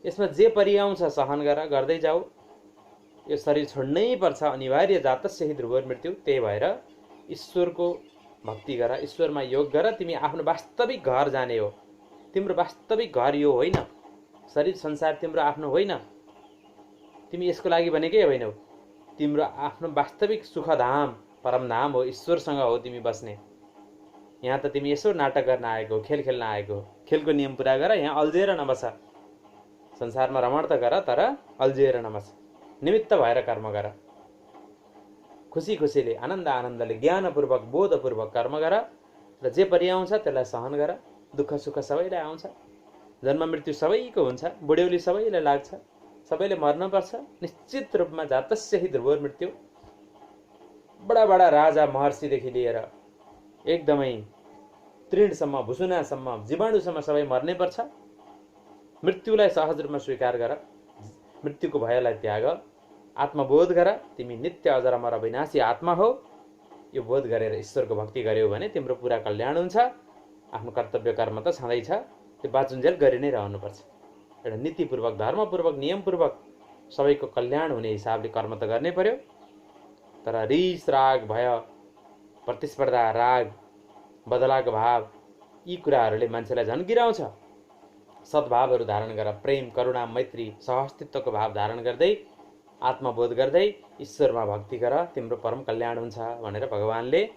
यसमा जे परिआउँछ सहन गर, गर्दै जाऊ। यो शरीर छोड्नै पर्छ, अनिवार्य जातस्य हि ध्रुवोर् मृत्यु। त्यही भएर ईश्वरको भक्ति गर, ईश्वरमा योग गर। तिमी आफ्नो वास्तविक घर जाने हो। तिम्रो वास्तविक घर यो होइन। शरीर संसार तिम्रो आफ्नो होइन। तिमी यसको लागि भनेकै होइनौ। तिम्रो आफ्नो वास्तविक सुखधाम परमधाम हो, ईश्वरसँग हो तिमी बस्ने। यहाँ त तिमी यसो नाटक गर्न आएको, खेल खेल्न आएको। खेलको नियम पुरा गर, यहाँ अल्झिएर नबस। संसारमा रमण त गर, तर अल्झिएर नबस। निमित्त भएर कर्म गर। खुसी खुसीले, आनन्द आनन्दले, ज्ञानपूर्वक, बोधपूर्वक कर्म गर र जे परिआउँछ त्यसलाई सहन गर। दुःख सुख सबैलाई आउँछ, जन्म मृत्यु सबैको हुन्छ, बुढ्यौली सबैलाई लाग्छ, सबैले मर्नुपर्छ। निश्चित रूपमा जातस्य हि ध्रुवोर् मृत्यु। बडा बडा राजा महर्षिदेखि लिएर एकदमै तृणसम्म, भुसुनासम्म, जीवाणुसम्म सबै मर्नै पर्छ। मृत्युलाई सहज रूपमा स्वीकार गर, मृत्युको भयलाई त्याग, आत्मबोध गर। तिमी नित्य अजर अमर अविनाशी आत्मा हो। यो बोध गरेर ईश्वरको भक्ति गर्यो भने तिम्रो पुरा कल्याण हुन्छ। आफ्नो कर्तव्य कर्म त छँदैछ, त्यो बाँचुन्जेल गरि नै रहनुपर्छ। एउटा नीतिपूर्वक, धर्मपूर्वक, नियमपूर्वक सबैको कल्याण हुने हिसाबले कर्म त गर्नै पर्यो। तर रिस, राग, भय, प्रतिस्पर्धा, राग, बदलाको भाव, यी कुराहरूले मान्छेलाई झन् गिराउँछ। सद्भावहरू धारण गर, प्रेम, करुणा, मैत्री, सहअस्तित्वको भाव धारण गर्दै, आत्मबोध गर्दै ईश्वरमा भक्ति गर, तिम्रो परम कल्याण हुन्छ भनेर भगवानले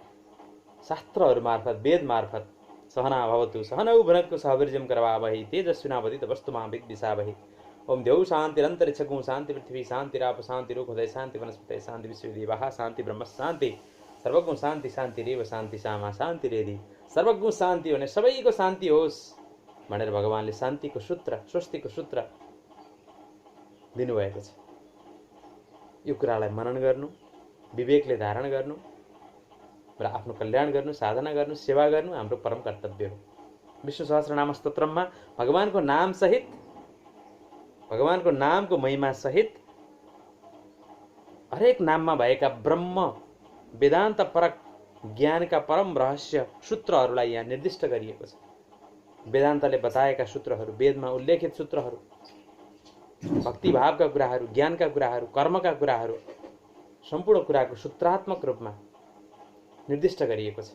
शास्त्रहरू मार्फत, वेद मार्फत सहना भवतु सहनौ भुनक्तु सह वीर्यं करवावहै तेजस्विनावधीतमस्तु मा विद्विषावहै। ओम द्यौः शान्तिरन्तरिक्षगुं शान्ति पृथ्वी शान्तिराप शान्तिरुखोदय शान्ति वनस्पतय शान्ति विश्वदेवाः शान्ति ब्रह्म शान्ति सर्वगुण शान्ति शान्तिरेव शान्ति सामा शान्तिरेधि। सर्वगुण शान्ति भने सबैको शान्ति होस् भनेर भगवानले शान्तिको सूत्र, स्वस्तिको सूत्र दिनुभएको छ। यो कुरालाई मनन गर्नु, विवेकले धारण गर्नु र आफ्नो कल्याण गर्नु, साधना गर्नु, सेवा गर्नु हाम्रो परम कर्तव्य हो। विष्णु सहस्रनाम स्तोत्रमा भगवानको नाम सहित, भगवानको नामको महिमा सहित हरेक नाममा भएका ब्रह्म वेदान्त परक ज्ञानका परम रहस्य सूत्रहरूलाई यहाँ निर्दिष्ट गरिएको छ। वेदान्तले बताएका सूत्रहरू, वेदमा उल्लेखित सूत्रहरू, भक्तिभावका कुराहरू, ज्ञानका कुराहरू, कर्मका कुराहरू, सम्पूर्ण कुराको सूत्रात्मक रूपमा निर्दिष्ट गरिएको छ।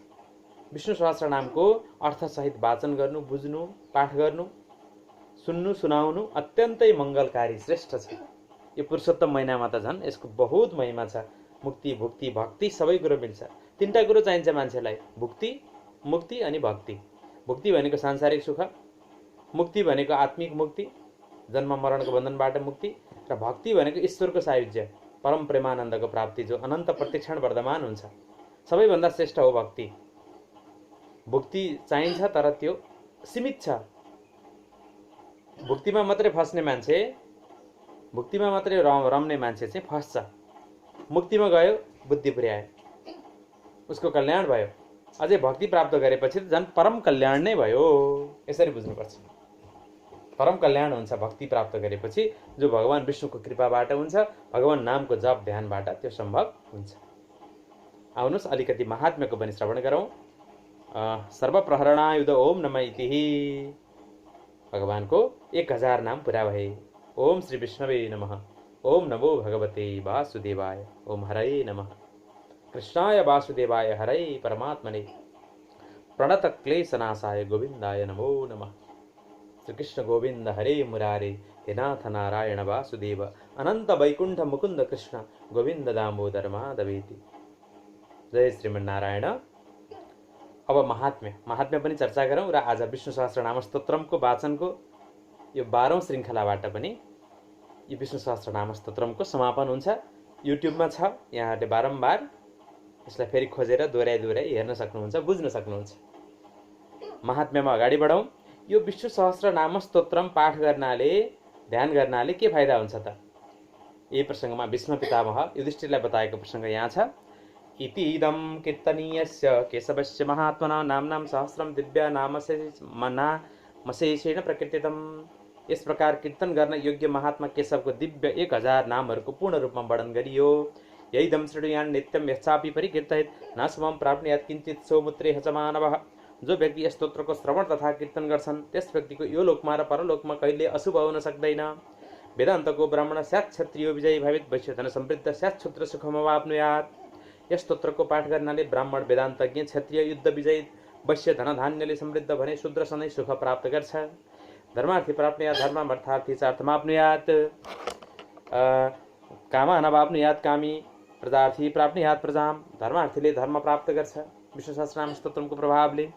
विष्णु सहस्रनामको अर्थसहित वाचन गर्नु, बुझ्नु, पाठ गर्नु, सुन्नु, सुनाउनु अत्यन्तै मङ्गलकारी, श्रेष्ठ छ। यो पुरुषोत्तम महिनामा त झन् यसको बहुत महिमा छ। मुक्ति, भुक्ति, भक्ति सबै कुरो मिल्छ। तीनटा कुरो चाहिन्छ मान्छेलाई, भुक्ति, मुक्ति अनि भक्ति। भुक्ति भनेको सांसारिक सुख, मुक्ति भनेको आत्मिक मुक्ति, जन्म मरणको बन्धनबाट मुक्ति, र भक्ति भनेको ईश्वरको सायुज्य, परम प्रेमानन्दको प्राप्ति, जो अनन्त प्रतिक्षण वर्धमान हुन्छ। सबैभन्दा श्रेष्ठ हो भक्ति। भुक्ति चाहिन्छ तर त्यो सीमित छ। भुक्तिमा मात्रै फस्ने मान्छे, भुक्तिमा मात्रै रम्ने मान्छे चाहिँ फस्छ। मुक्तिमा गयो, बुद्धि पुर्यायो, उसको कल्याण भयो। अझै भक्ति प्राप्त गरेपछि त झन् परम कल्याण नै भयो। यसरी बुझ्नुपर्छ। परम कल्याण हुन्छ भक्ति प्राप्त गरेपछि, जो भगवान विष्णुको कृपाबाट हुन्छ, भगवान नामको जप ध्यानबाट त्यो सम्भव हुन्छ। आउनुहोस् अलिकति महात्म्यको पनि श्रवण गरौँ। सर्वप्रहरणायुध ओम नमः इति भगवानको 1000 नाम पुरा भए। ओम श्री विष्णवे नमः, ओम नमो भगवते वासुदेवाय, ओम हरये नमः, कृष्णाय वासुदेवाय हरये परमात्मने, प्रणत क्लेशनाशाय गोविन्दाय नमो नमः। श्री कृष्ण गोविंद हरे मुरारे, हे नाथ नारायण वासुदेव, अनंत वैकुंठ मुकुंद कृष्ण गोविंद दामोदर माधवेति। जय श्रीमन्नारायण। अब महात्म्य पनि चर्चा गरौँ र आज विष्णु सहस्रनाम स्तोत्रमको वाचनको यो 12औं श्रृङ्खलाबाट पनि यो विष्णु सहस्रनाम स्तोत्रमको समापन हुन्छ। युट्युबमा छ, यहाँहरूले बारम्बार यसलाई फेरि खोजेर दोहोऱ्याइ हेर्न सक्नुहुन्छ, बुझ्न सक्नुहुन्छ। महात्म्यमा अगाडि बढौँ। यो विष्णु सहस्रनाम स्तोत्रम पाठ गर्नाले, ध्यान गर्नाले के फाइदा हुन्छ त? यही प्रसङ्गमा भीष्म पितामह युधिष्ठिरलाई बताएको प्रसङ्ग यहाँ छ। इति इदं कीर्तनीयस्य केशवस्य महात्मना नाम्नां सहस्रम दिव्य नामशेषेण प्रकीर्तितम्। यस प्रकार कीर्तन गर्न योग्य महात्मा केशवको दिव्य 1000 नामहरूको पूर्ण रूपमा वर्णन गरियो। यैदं शृणुयान् नित्यं यश्चापि परिकीर्तयेत् न शुभं प्राप्नुयात् किञ्चित् सौमुत्रेह च मानवः। जो व्यक्ति यस स्तोत्रको श्रवण तथा कीर्तन गर्छन् त्यस व्यक्तिको यो लोकमा र परलोकमा कहिले अशुभ हुन सक्दैन। वेदान्तको ब्राह्मण स्यात् क्षत्रियो विजयी भवेत्, वैश्यधन समृद्ध स्यात् क्षुद्र सुखमवाप्नुयात्। यस स्तोत्रको पाठ गर्नाले ब्राह्मण वेदान्तज्ञ, क्षत्रिय युद्ध विजयी, वैश्य धन धान्यले समृद्ध भने शूद्र सधैँ सुख प्राप्त गर्छ। धर्मार्थी प्राप्नुयात् धर्मम्, अर्थार्थी च अर्थमाप्नुयात्, कामानवाप्नुयात् कामी, प्रजार्थी प्राप्नुयात् प्रजाम्। धर्मार्थीले धर्म प्राप्त गर्छ विष्णु सहस्रनाम स्तोत्रमको प्रभावले।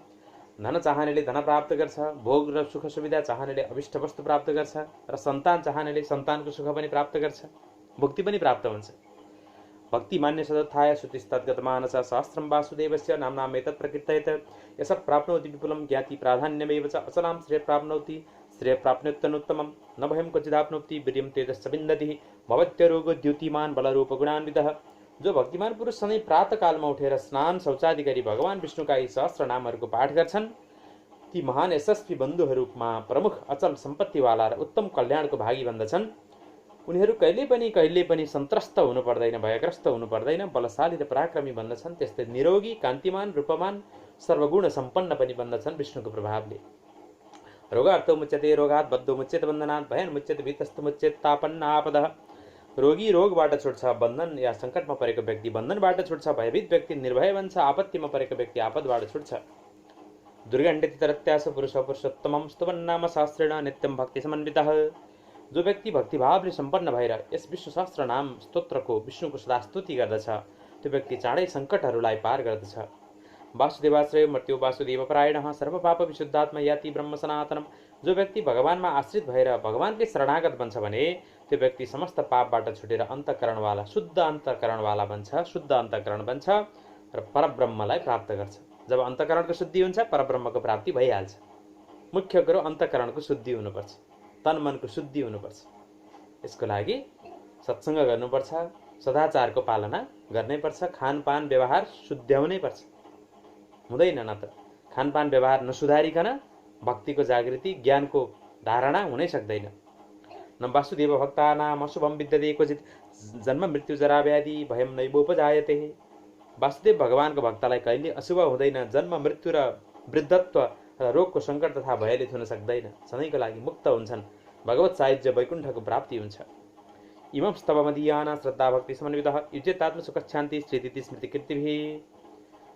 धन चाहनेले धन प्राप्त गर्छ, भोग र सुख सुविधा चाहनेले अभिष्ट वस्तु प्राप्त गर्छ, र सन्तान चाहनेले सन्तानको सुख पनि प्राप्त गर्छ, भुक्ति पनि प्राप्त हुन्छ। भक्ति मान्य सदत्थाय श्रुतिस्तद्गतमानस सहस्रम वासुदेवस्य नाम्नामेतत् प्रकीर्तयेत्। यश प्राप्नोति विपुलं ज्ञाति प्राधान्यमेव च अचलां श्रेय प्राप्नोति, श्रेय प्राप्नोत्यनुत्तमं न भयं क्वचिदाप्नोति, वीर्यं तेजश्च विन्दति, भवत्यरोगो द्युतिमान् बलरूप गुणान्वितः। जो भक्तिमान पुरुष सधैँ प्रातःकालमा उठेर स्नान शौचादि गरी भगवान विष्णुका यी सहस्र नामहरूको पाठ गर्छन्, ती महान यशस्वी बन्धुहरूमा प्रमुख अचल सम्पत्तिवाला र उत्तम कल्याणको भागी बन्दछन्। उनीहरू कहिले पनि सन्त्रस्त हुनु पर्दैन, भयग्रस्त हुनु पर्दैन, बलशाली र पराक्रमी बन्दछन्। त्यस्तै निरोगी, कान्तिमान, रूपमान, सर्वगुण सम्पन्न पनि बन्दछन् विष्णुको प्रभावले। रोगार्थो मुच्यते रोगात्, बद्धो मुच्यते बन्धनात्, भयन मुच्यते भीतस्तु मुच्यते तापन्नापदः। रोगी रोगबाट छुट्छ, बन्धन या सङ्कटमा परेको व्यक्ति बन्धनबाट छुट्छ, भयभीत व्यक्ति निर्भय बन्छ, आपत्तिमा परेको व्यक्ति आपदबाट छुट्छ। दुर्गण्डित तरत्यास पुरुष पुरुषोत्तमं स्तुवन्नाम शास्त्रेण नित्यं भक्ति समन्वितः। जो व्यक्ति भक्तिभावले सम्पन्न भएर यस विष्णु सहस्त्र नाम स्तोत्रको विष्णुको सदा स्तुति गर्दछ, त्यो व्यक्ति चाँडै सङ्कटहरूलाई पार गर्दछ। वासुदेवाश्रय मृत्यु वासुदेव परायणः सर्वपाप विशुद्धात्मा याति ब्रह्म सनातनम। जो व्यक्ति भगवानमा आश्रित भएर भगवानकै शरणागत बन्छ भने त्यो व्यक्ति समस्त पापबाट छुटेर अन्तःकरणवाला, शुद्ध अन्तःकरणवाला बन्छ, शुद्ध अन्तःकरण बन्छ र परब्रह्मलाई प्राप्त गर्छ। जब अन्तःकरणको शुद्धि हुन्छ, परब्रह्मको प्राप्ति भइहाल्छ। मुख्य कुरो अन्तःकरणको शुद्धि हुनुपर्छ, तन मनको शुद्धि हुनुपर्छ। यसको लागि सत्सङ्ग गर्नुपर्छ, सदाचारको पालना गर्नैपर्छ, खानपान व्यवहार शुद्ध्याउनै पर्छ। हुँदैन न त खानपान व्यवहार नसुधारिकन भक्तिको जागृति, ज्ञानको धारणा हुनै सक्दैन। न वासुदेव भक्तानाम अशुभम विद्यते क्वचित जन्म मृत्यु जरा व्याधि भयम नैवोपजायते। वासुदेव भगवानको भक्तलाई कहिले अशुभ हुँदैन, जन्म मृत्यु र वृद्धत्व र रोगको सङ्कट तथा भयले हुन सक्दैन। सधैँको लागि मुक्त हुन्छन्, भगवत साहित्य वैकुण्ठको प्राप्ति हुन्छ। इमं स्तव मदीयाना श्रद्धा भक्ति समन्वितः युज्यतात्म सुख शान्ति स्थिति स्मृति कीर्तिभिः।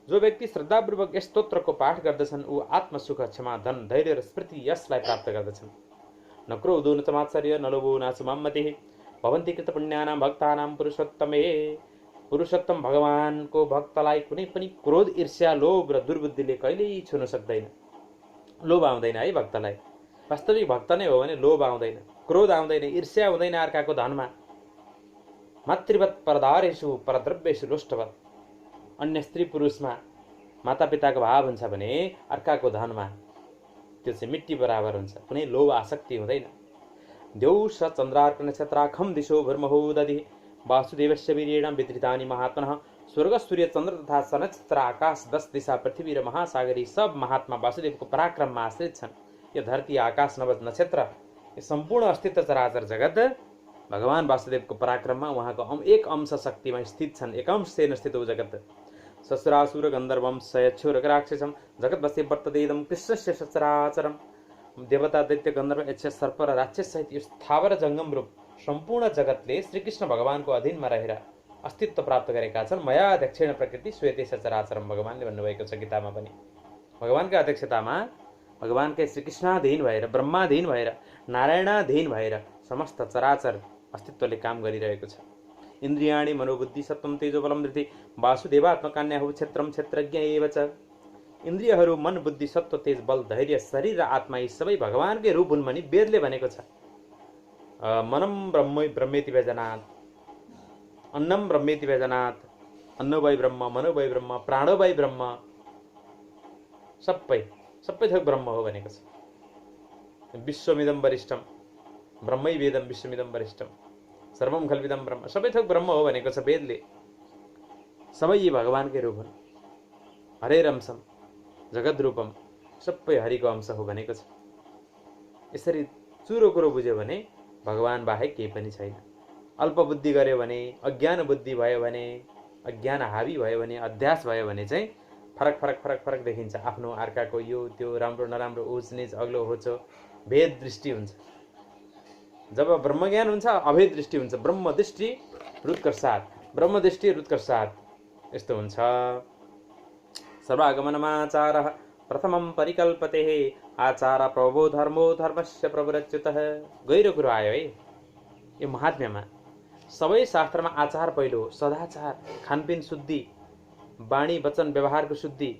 जो व्यक्ति श्रद्धापूर्वक यस स्तोत्रको पाठ गर्दछन्, ऊ आत्मसुख, क्षमा, धन, धैर्य र स्मृति यसलाई प्राप्त गर्दछन्। न क्रोधो न तमात्सर्य न लोभो न सुममतिः भवन्ति कृतपुण्यानां भक्तानां पुरुषोत्तमे। पुरुषोत्तम भगवानको भक्तलाई कुनै पनि क्रोध, ईर्ष्या, लोभ र दुर्बुद्धिले कहिल्यै छुन सक्दैन। लोभ आउँदैन है भक्तलाई। वास्तविक भक्त नै हो भने लोभ आउँदैन, क्रोध आउँदैन, ईर्ष्या हुँदैन अर्काको धनमा। मातृवत् परदारेषु परद्रव्येषु लोष्टवत्। अन्य स्त्री पुरुषमा मातापिताको भाव हुन्छ भने अर्काको धनमा त्यो चाहिँ मिट्टी बराबर हुन्छ, कुनै लोभ आसक्ति हुँदैन। द्यौष चन्द्रार्क नक्षत्राखम दिशो भूर्महो दधि वासुदेवस्य वीर्येण विधृतानि महात्मनः। स्वर्ग, सूर्य, चन्द्र तथा सनक्षत्र, आकाश, 10 दिशा, पृथ्वी र महासागरी सब महात्मा वासुदेवको पराक्रममा आश्रित छन्। यो धरती, आकाश, नव नक्षत्र, यो सम्पूर्ण अस्तित्व चराचर जगत भगवान वासुदेवको पराक्रममा, उहाँको एक अंश शक्तिमा स्थित छन्। एक अंशेन स्थितो जगत। ससुरासुर गन्धर्वं सयच्छुर राक्षसं जगत बसे वर्तते इदं कृष्णस्य सचराचरं। देवता, दैत्य, गन्धर्व, यक्ष, सर्प र राक्षस सहित यो स्थावर जङ्गम रूप सम्पूर्ण जगतले श्रीकृष्ण भगवानको अधीनमा रहेर अस्तित्व प्राप्त गरेका छन्। मया अध्यक्षेण प्रकृति श्वेते सचराचरम भगवानले भन्नुभएको छ गीतामा पनि। भगवानका अध्यक्षतामा, भगवानकै श्रीकृष्णाधीन भएर, ब्रह्माधीन भएर, नारायणाधीन भएर समस्त चराचर अस्तित्वले काम गरिरहेको छ। इन्द्रियाणि मनोबुद्धि सत्वं तेजो बलम धृति वासुदेवात्मकान्याहु क्षेत्रम क्षेत्रज्ञ एव च। इन्द्रियहरू, मन, बुद्धि, सत्व, तेज, बल, धैर्य, शरीर र आत्मा यी सबै भगवानकै रूप हुन् भनी वेदले भनेको छ। मनम ब्रह्मेति व्यजनात्, अन्नम ब्रह्मेति व्यजनात्, अन्नो वै ब्रह्म, मनो वै ब्रह्म, प्राणो वै ब्रह्म, सबै थोक ब्रह्म हो भनेको छ। विश्वमिदं वरिष्ठम ब्रह्मै वेदम विश्वमिदं वरिष्ठम सर्वम खल्विदम ब्रह्म, सबै थोक ब्रह्म हो भनेको छ वेदले। सबै यी भगवानकै रूप हुन्। हरेरंशम जगत रूपम, सबै हरिको अंश हो भनेको छ। यसरी चुरो कुरो बुझ्यो भने भगवान बाहेक केही पनि छैन। अल्प बुद्धि गर्यो भने, अज्ञान बुद्धि भयो भने, अज्ञान हावी भयो भने, अध्यास भयो भने चाहिँ फरक फरक फरक फरक देखिन्छ। आफ्नो, अर्काको, यो त्यो, राम्रो नराम्रो, उच निच, अग्लो होचो, भेद दृष्टि हुन्छ। जब ब्रह्मज्ञान हुन्छ, अभेद दृष्टि हुन्छ। ब्रह्म दृष्टि रुत्कर्षात्, ब्रह्म दृष्टि रुत्कर्षात् यस्तो हुन्छ। सर्वागमनमाचारः प्रथमं परिकल्पते आचार प्रभो धर्मो धर्मस्य प्रवृत्युतः। गहिरो कुरो आयो है यो महात्म्यमा। सबै शास्त्रमा आचार पहिलो हो, सदाचार, खानपिन शुद्धि, वाणी वचन व्यवहारको शुद्धि,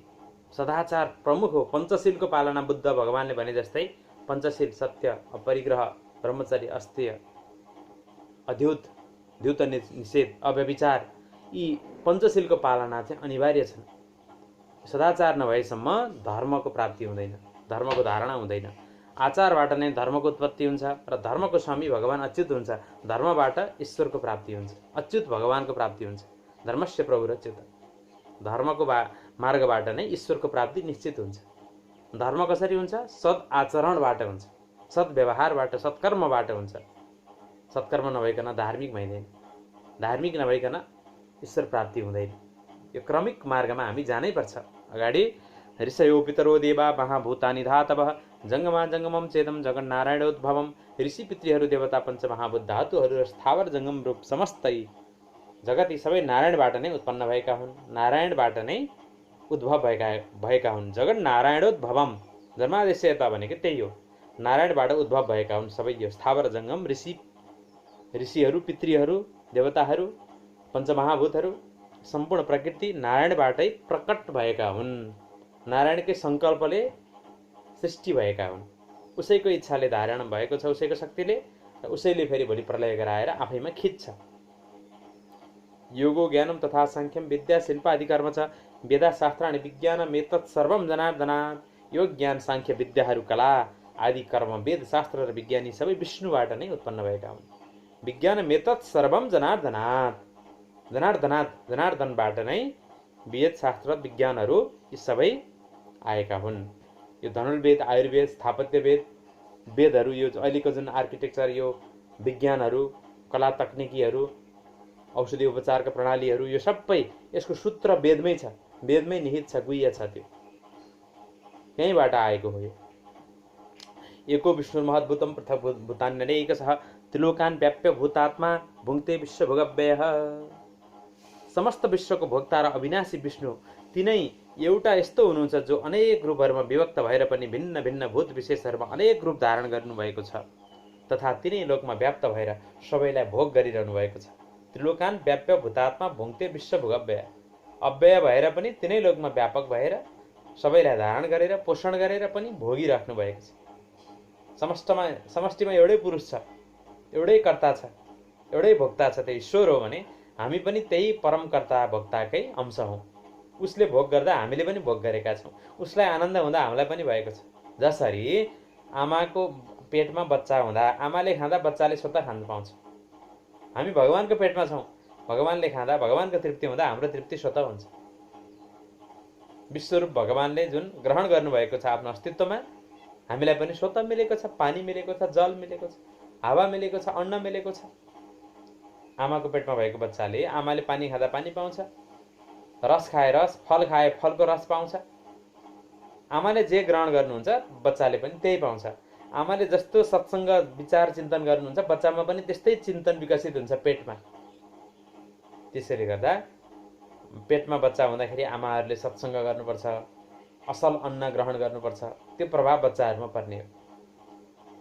सदाचार प्रमुख हो। पञ्चशीलको पालना बुद्ध भगवानले भने जस्तै पञ्चशील, सत्य, अपरिग्रह, ब्रह्मचर्य, अस्तेय, अद्युत, द्युत निषेध, अव्यभिचार, यी पञ्चशीलको पालना चाहिँ अनिवार्य छन्। सदाचार नभएसम्म धर्मको प्राप्ति हुँदैन, धर्मको धारणा हुँदैन। आचारबाट नै धर्मको उत्पत्ति हुन्छ र धर्मको स्वामी भगवान अच्युत हुन्छ। धर्मबाट ईश्वरको प्राप्ति हुन्छ, अच्युत भगवानको प्राप्ति हुन्छ। धर्मस्य प्रभुरच्युत, धर्मको मार्गबाट नै ईश्वरको प्राप्ति निश्चित हुन्छ। धर्म कसरी हुन्छ? सद् आचरणबाट हुन्छ, सद्व्यवहारबाट, सत्कर्मबाट हुन्छ। सत्कर्म नभइकन धार्मिक भइँदैन, धार्मिक नभइकन ईश्वर प्राप्ति हुँदैन। यो क्रमिक मार्गमा हामी जानै पर्छ। अगाडि ऋषयो पितरो देवा महाभूतानि धातवः जङ्गमा जङ्गमम चेदम जगन्नारायणोद्भवम। ऋषि पितृहरू देवता पञ्चमहाभूत धातुहरू र स्थावर जङ्गम रूप समस्तै जगत यी सबै नारायणबाट नै उत्पन्न भएका हुन्, नारायणबाट नै उद्भव भएका हुन्। जगन् नारायणोद्भवम, जन्मादेशयता भनेको त्यही हो, नारायणबाट उद्भव भएका हुन् सबै यो स्थावर जङ्गम ऋषिहरू पितृहरू देवताहरू पञ्चमहाभूतहरू सम्पूर्ण प्रकृति नारायणबाटै प्रकट भएका हुन्। नारायणकै सङ्कल्पले सृष्टि भएका हुन्, उसैको इच्छाले धारण भएको छ उसैको शक्तिले, र उसैले फेरि भोलि प्रलय गराएर आफैमा खिच्छ। योगो ज्ञानम तथा साङ्ख्यम विद्या शिल्प आदि कर्म छ वेदा शास्त्राणि विज्ञानमेतत् सर्वम जनार्दनात्। योग ज्ञान साङ्ख्य विद्याहरू कला आदि कर्म वेद शास्त्र र विज्ञानी सबै विष्णुबाट नै उत्पन्न भएका हुन्। विज्ञानमेतत् सर्वम जनार्दनात्, जनार्दनबाट नै वेद शास्त्र विज्ञानहरू यी सबै आएका हुन्। यो धनुर्वेद आयुर्वेद स्थापत्य वेदहरू, यो अहिलेको जुन आर्किटेक्चर, यो विज्ञानहरू कला तकनिकीहरू औषधि उपचारका प्रणालीहरू, यो सबै यसको सूत्र वेदमै छ, वेदमै निहित छ, गुह्य छ, त्यो त्यहीँबाट आएको हो। एको विष्णुर्महद्भुतं पृथक् भूतान्यनेकशः त्रिलोकान् व्याप्य भूतात्मा भुङ्क्ते विश्वभोगव्ययः। समस्त विश्वको भोक्ता र अविनाशी विष्णु तिनै एउटा यस्तो हुनुहुन्छ जो अनेक रूपहरूमा विभक्त भएर पनि भिन्न भिन्न भूत विशेषहरूमा अनेक रूप धारण गर्नुभएको छ, तथा तिनै लोकमा व्याप्त भएर सबैलाई भोग गरिरहनु भएको छ। त्रिलोकान् व्याप्य भूतात्मा भुङ्क्ते विश्वभोगव्यय, अव्यय भएर पनि तिनै लोकमा व्यापक भएर सबैलाई धारण गरेर पोषण गरेर पनि भोगिराख्नु भएको छ। समष्टिमा एउटै पुरुष छ, एउटै कर्ता छ, एउटै भोक्ता छ, त्यो ईश्वर हो भने हामी पनि त्यही परम कर्ता भोक्ताकै अंश हौँ। उसले भोग गर्दा हामीले पनि भोग गरेका छौँ, उसलाई आनन्द हुँदा हामीलाई पनि भएको छ। जसरी आमाको पेटमा बच्चा हुँदा आमाले खाँदा बच्चाले स्वतः खान पाउँछ, हामी भगवानको पेटमा छौँ, भगवानले खाँदा भगवानको तृप्ति हुँदा हाम्रो तृप्ति स्वतः हुन्छ। विश्वरूप भगवानले जुन ग्रहण गर्नुभएको छ आफ्नो अस्तित्वमा, हामीलाई पनि स्वतः मिलेको छ, पानी मिलेको छ, जल मिलेको छ, हावा मिलेको छ, अन्न मिलेको छ। आमाको पेटमा भएको बच्चाले आमाले पानी खाँदा पानी पाउँछ, रस खाए रस, फल खाए फलको रस पाउँछ। आमाले जे ग्रहण गर्नुहुन्छ बच्चाले पनि त्यही पाउँछ। आमाले जस्तो सत्सङ्ग विचार चिन्तन गर्नुहुन्छ बच्चामा पनि त्यस्तै चिन्तन विकसित हुन्छ पेटमा। त्यसैले गर्दा पेटमा बच्चा हुँदाखेरि आमाहरूले सत्सङ्ग गर्नुपर्छ, असल अन्न ग्रहण गर्नुपर्छ, त्यो प्रभाव बच्चाहरूमा पर्ने हो।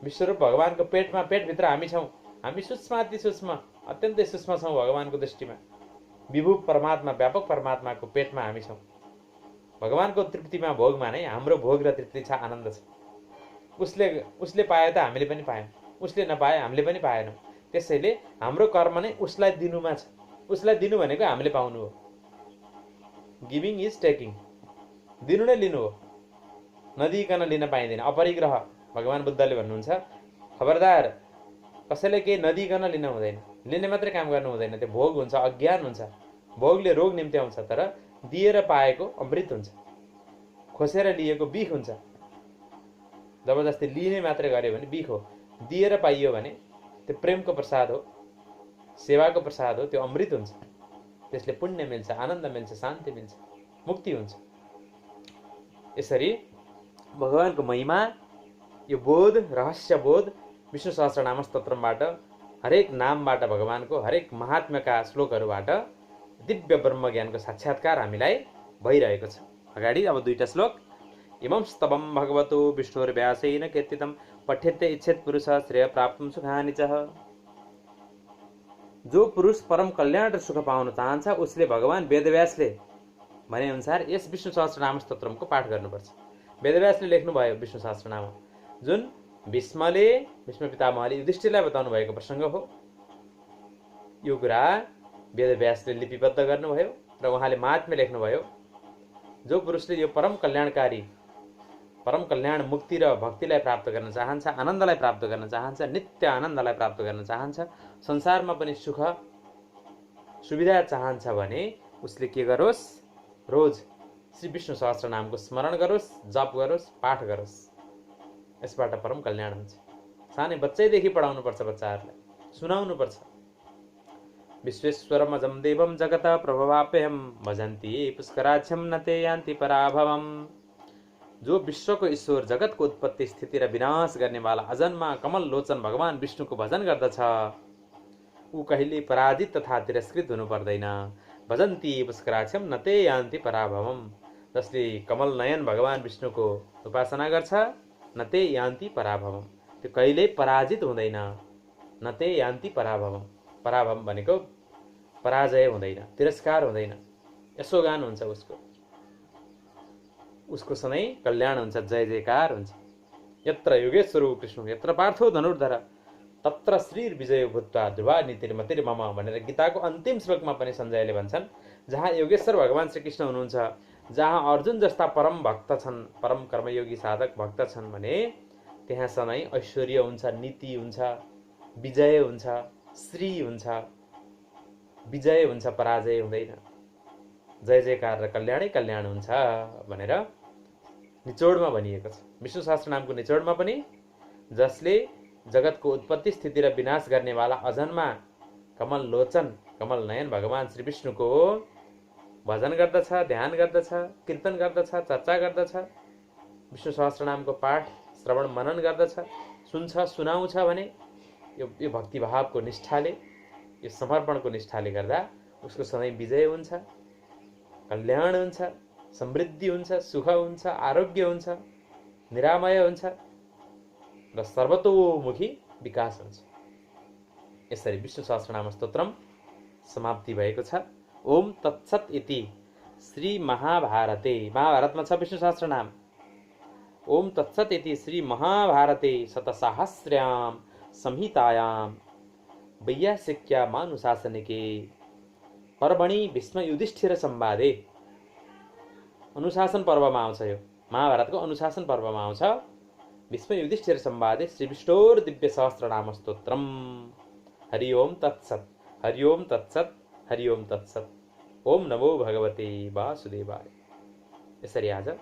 विश्वरूप भगवानको पेटमा, पेटभित्र हामी छौँ, हामी सूक्ष्म अति सूक्ष्म अत्यन्तै सूक्ष्म छौँ भगवानको दृष्टिमा। विभु परमात्मा व्यापक परमात्माको पेटमा हामी छौँ। भगवानको तृप्तिमा भोगमा नै हाम्रो भोग र तृप्ति छ, आनन्द छ। उसले पाए त हामीले पनि पायौँ, उसले नपाए हामीले पनि पाएनौँ। त्यसैले हाम्रो कर्म नै उसलाई दिनुमा छ, उसलाई दिनु भनेको हामीले पाउनु हो। गिभिङ इज टेकिङ, दिनु नै लिनु हो, नदिइकन लिन पाइँदैन। अपरिग्रह भगवान बुद्धले भन्नुहुन्छ, खबरदार कसैले केही नदिइकन लिन हुँदैन, लिने मात्रै काम गर्नु हुँदैन, त्यो भोग हुन्छ, अज्ञान हुन्छ। भोगले रोग निम्ति आउँछ, तर दिएर पाएको अमृत हुन्छ, खोसेर लिएको बिख हुन्छ। जबरजस्ती लिने मात्रै गर्यो भने बिख हो, दिएर पाइयो भने त्यो प्रेमको प्रसाद हो, सेवाको प्रसाद हो, त्यो अमृत हुन्छ। त्यसले पुण्य मिल्छ, आनन्द मिल्छ, शान्ति मिल्छ, मुक्ति हुन्छ। यसरी भगवानको महिमा, यो बोध, रहस्य बोध विष्णु सहस्रनाम स्तोत्रमबाट, हरेक नामबाट, भगवानको हरेक महात्म्यका श्लोकहरूबाट दिव्य ब्रह्म ज्ञानको साक्षात्कार हामीलाई भइरहेको छ। अगाडि अब दुईटा श्लोक। इमं स्तवं भगवतो विष्णुर्व्यासेन कीर्तितं पठ्यते इच्छेत् पुरुष श्रेय प्राप्तुं सुखानि च। जो पुरुष परम कल्याण र सुख पाउन चाहन्छ उसले भगवान वेदव्यासले भने अनुसार यस विष्णु सहस्रनाम स्तोत्रमको पाठ गर्नुपर्छ। वेदव्यासले लेख्नुभयो विष्णु सहस्रनाम, जुन भीष्म पितामहले युधिष्ठिरलाई बताउनु भएको प्रसङ्ग हो। यो कुरा वेदव्यासले लिपिबद्ध गर्नुभयो र उहाँले महात्म्य लेख्नुभयो। जो पुरुषले यो परम कल्याणकारी, परम कल्याण मुक्ति र भक्तिलाई प्राप्त गर्न चाहन्छ, आनन्दलाई प्राप्त गर्न चाहन्छ, नित्य आनन्दलाई प्राप्त गर्न चाहन्छ, संसारमा पनि सुख सुविधा चाहन्छ भने उसले के गरोस्, रोज श्री विष्णु सहस्रनामको स्मरण गरोस्, जप गरोस्, पाठ गरोस्। यसबाट परम कल्याण हुन्छ। सानै बच्चैदेखि पढाउनुपर्छ बच्चाहरूलाई। सुनाउनुपर्छ। विश्वेश्वरमजं देवं जगत प्रभवाप्यहं भजन्ति ये पुष्कराक्षम न ते यान्ति पराभवम। जो विश्वको ईश्वर, जगतको उत्पत्ति स्थिति र विनाश गर्नेवाला अजन्मा कमल लोचन भगवान विष्णुको भजन गर्दछ, ऊ कहिले पराजित तथा तिरस्कृत हुनु पर्दैन। भजन्ति पुष्कराक्षम न ते यान्ति पराभवम। जसले कमल नयन भगवान विष्णुको उपासना गर्छ, न ते यान्ति पराभवम, त्यो कहिल्यै पराजित हुँदैन। न ते यान्ति पराभवम, पराभवम भनेको पराजय हुँदैन, तिरस्कार हुँदैन, यशोगान हुन्छ उसको सधैँ कल्याण हुन्छ, जय जयकार हुन्छ। यत्र योगेश्वरो कृष्ण यत्र पार्थो धनुर्धर तत्र श्री विजय भूत्वा ध्रुवा नीतिर्मतिर्मम भनेर गीताको अन्तिम श्लोकमा पनि सञ्जयले भन्छन्। जहाँ योगेश्वर भगवान श्रीकृष्ण हुनुहुन्छ, जहाँ अर्जुन जस्ता परम भक्त छन्, परम कर्मयोगी साधक भक्त छन् भने त्यहाँ सधैँ ऐश्वर्य हुन्छ, नीति हुन्छ, विजय हुन्छ, श्री हुन्छ, विजय हुन्छ, पराजय हुँदैन, जय जयकार र कल्याणै कल्याण हुन्छ भनेर निचोडमा भनिएको छ। विष्णु सहस्त्रनामको निचोडमा पनि जसले जगतको उत्पत्ति स्थिति र विनाश गर्नेवाला अजन्मा कमल लोचन कमल नयन भगवान श्री विष्णुको भजन गर्दछ, ध्यान गर्दछ, कीर्तन गर्दछ, चर्चा गर्दछ, विष्णु सहस्त्रनामको पाठ श्रवण मनन गर्दछ, सुन्छ, सुनाउँछ भने यो भक्तिभावको निष्ठाले, यो समर्पणको निष्ठाले गर्दा उसको सधैँ विजय हुन्छ, कल्याण हुन्छ, समृद्धि हुन्छ, सुख हुन्छ, आरोग्य हुन्छ, निरामय हुन्छ र सर्वतोमुखी विकास हुन्छ। यसरी विष्णु सहस्रनाम स्तोत्रम समाप्ति भएको छ। ओम तत्सत इति श्री महाभारते, महाभारतमा छ विष्णु सहस्रनाम। ओम तत्सत इति श्री महाभारते शतसाहस्र्यां संहितायां वैयासिक्यामानुशासनिके पर्वणि भीष्म युधिष्ठिर संवादे, अनुशासन पर्वमा आउँछ, यो महाभारतको अनुशासन पर्वमा आउँछ। भीष्म युधिष्ठिर संवादे श्री विष्णोर दिव्य सहस्रनाम स्तोत्रम। हरि ओम तत्सत, हरि ओम तत्सत, हरि ओम तत्सत। ओम नमो भगवते वासुदेवाय। यसरी आज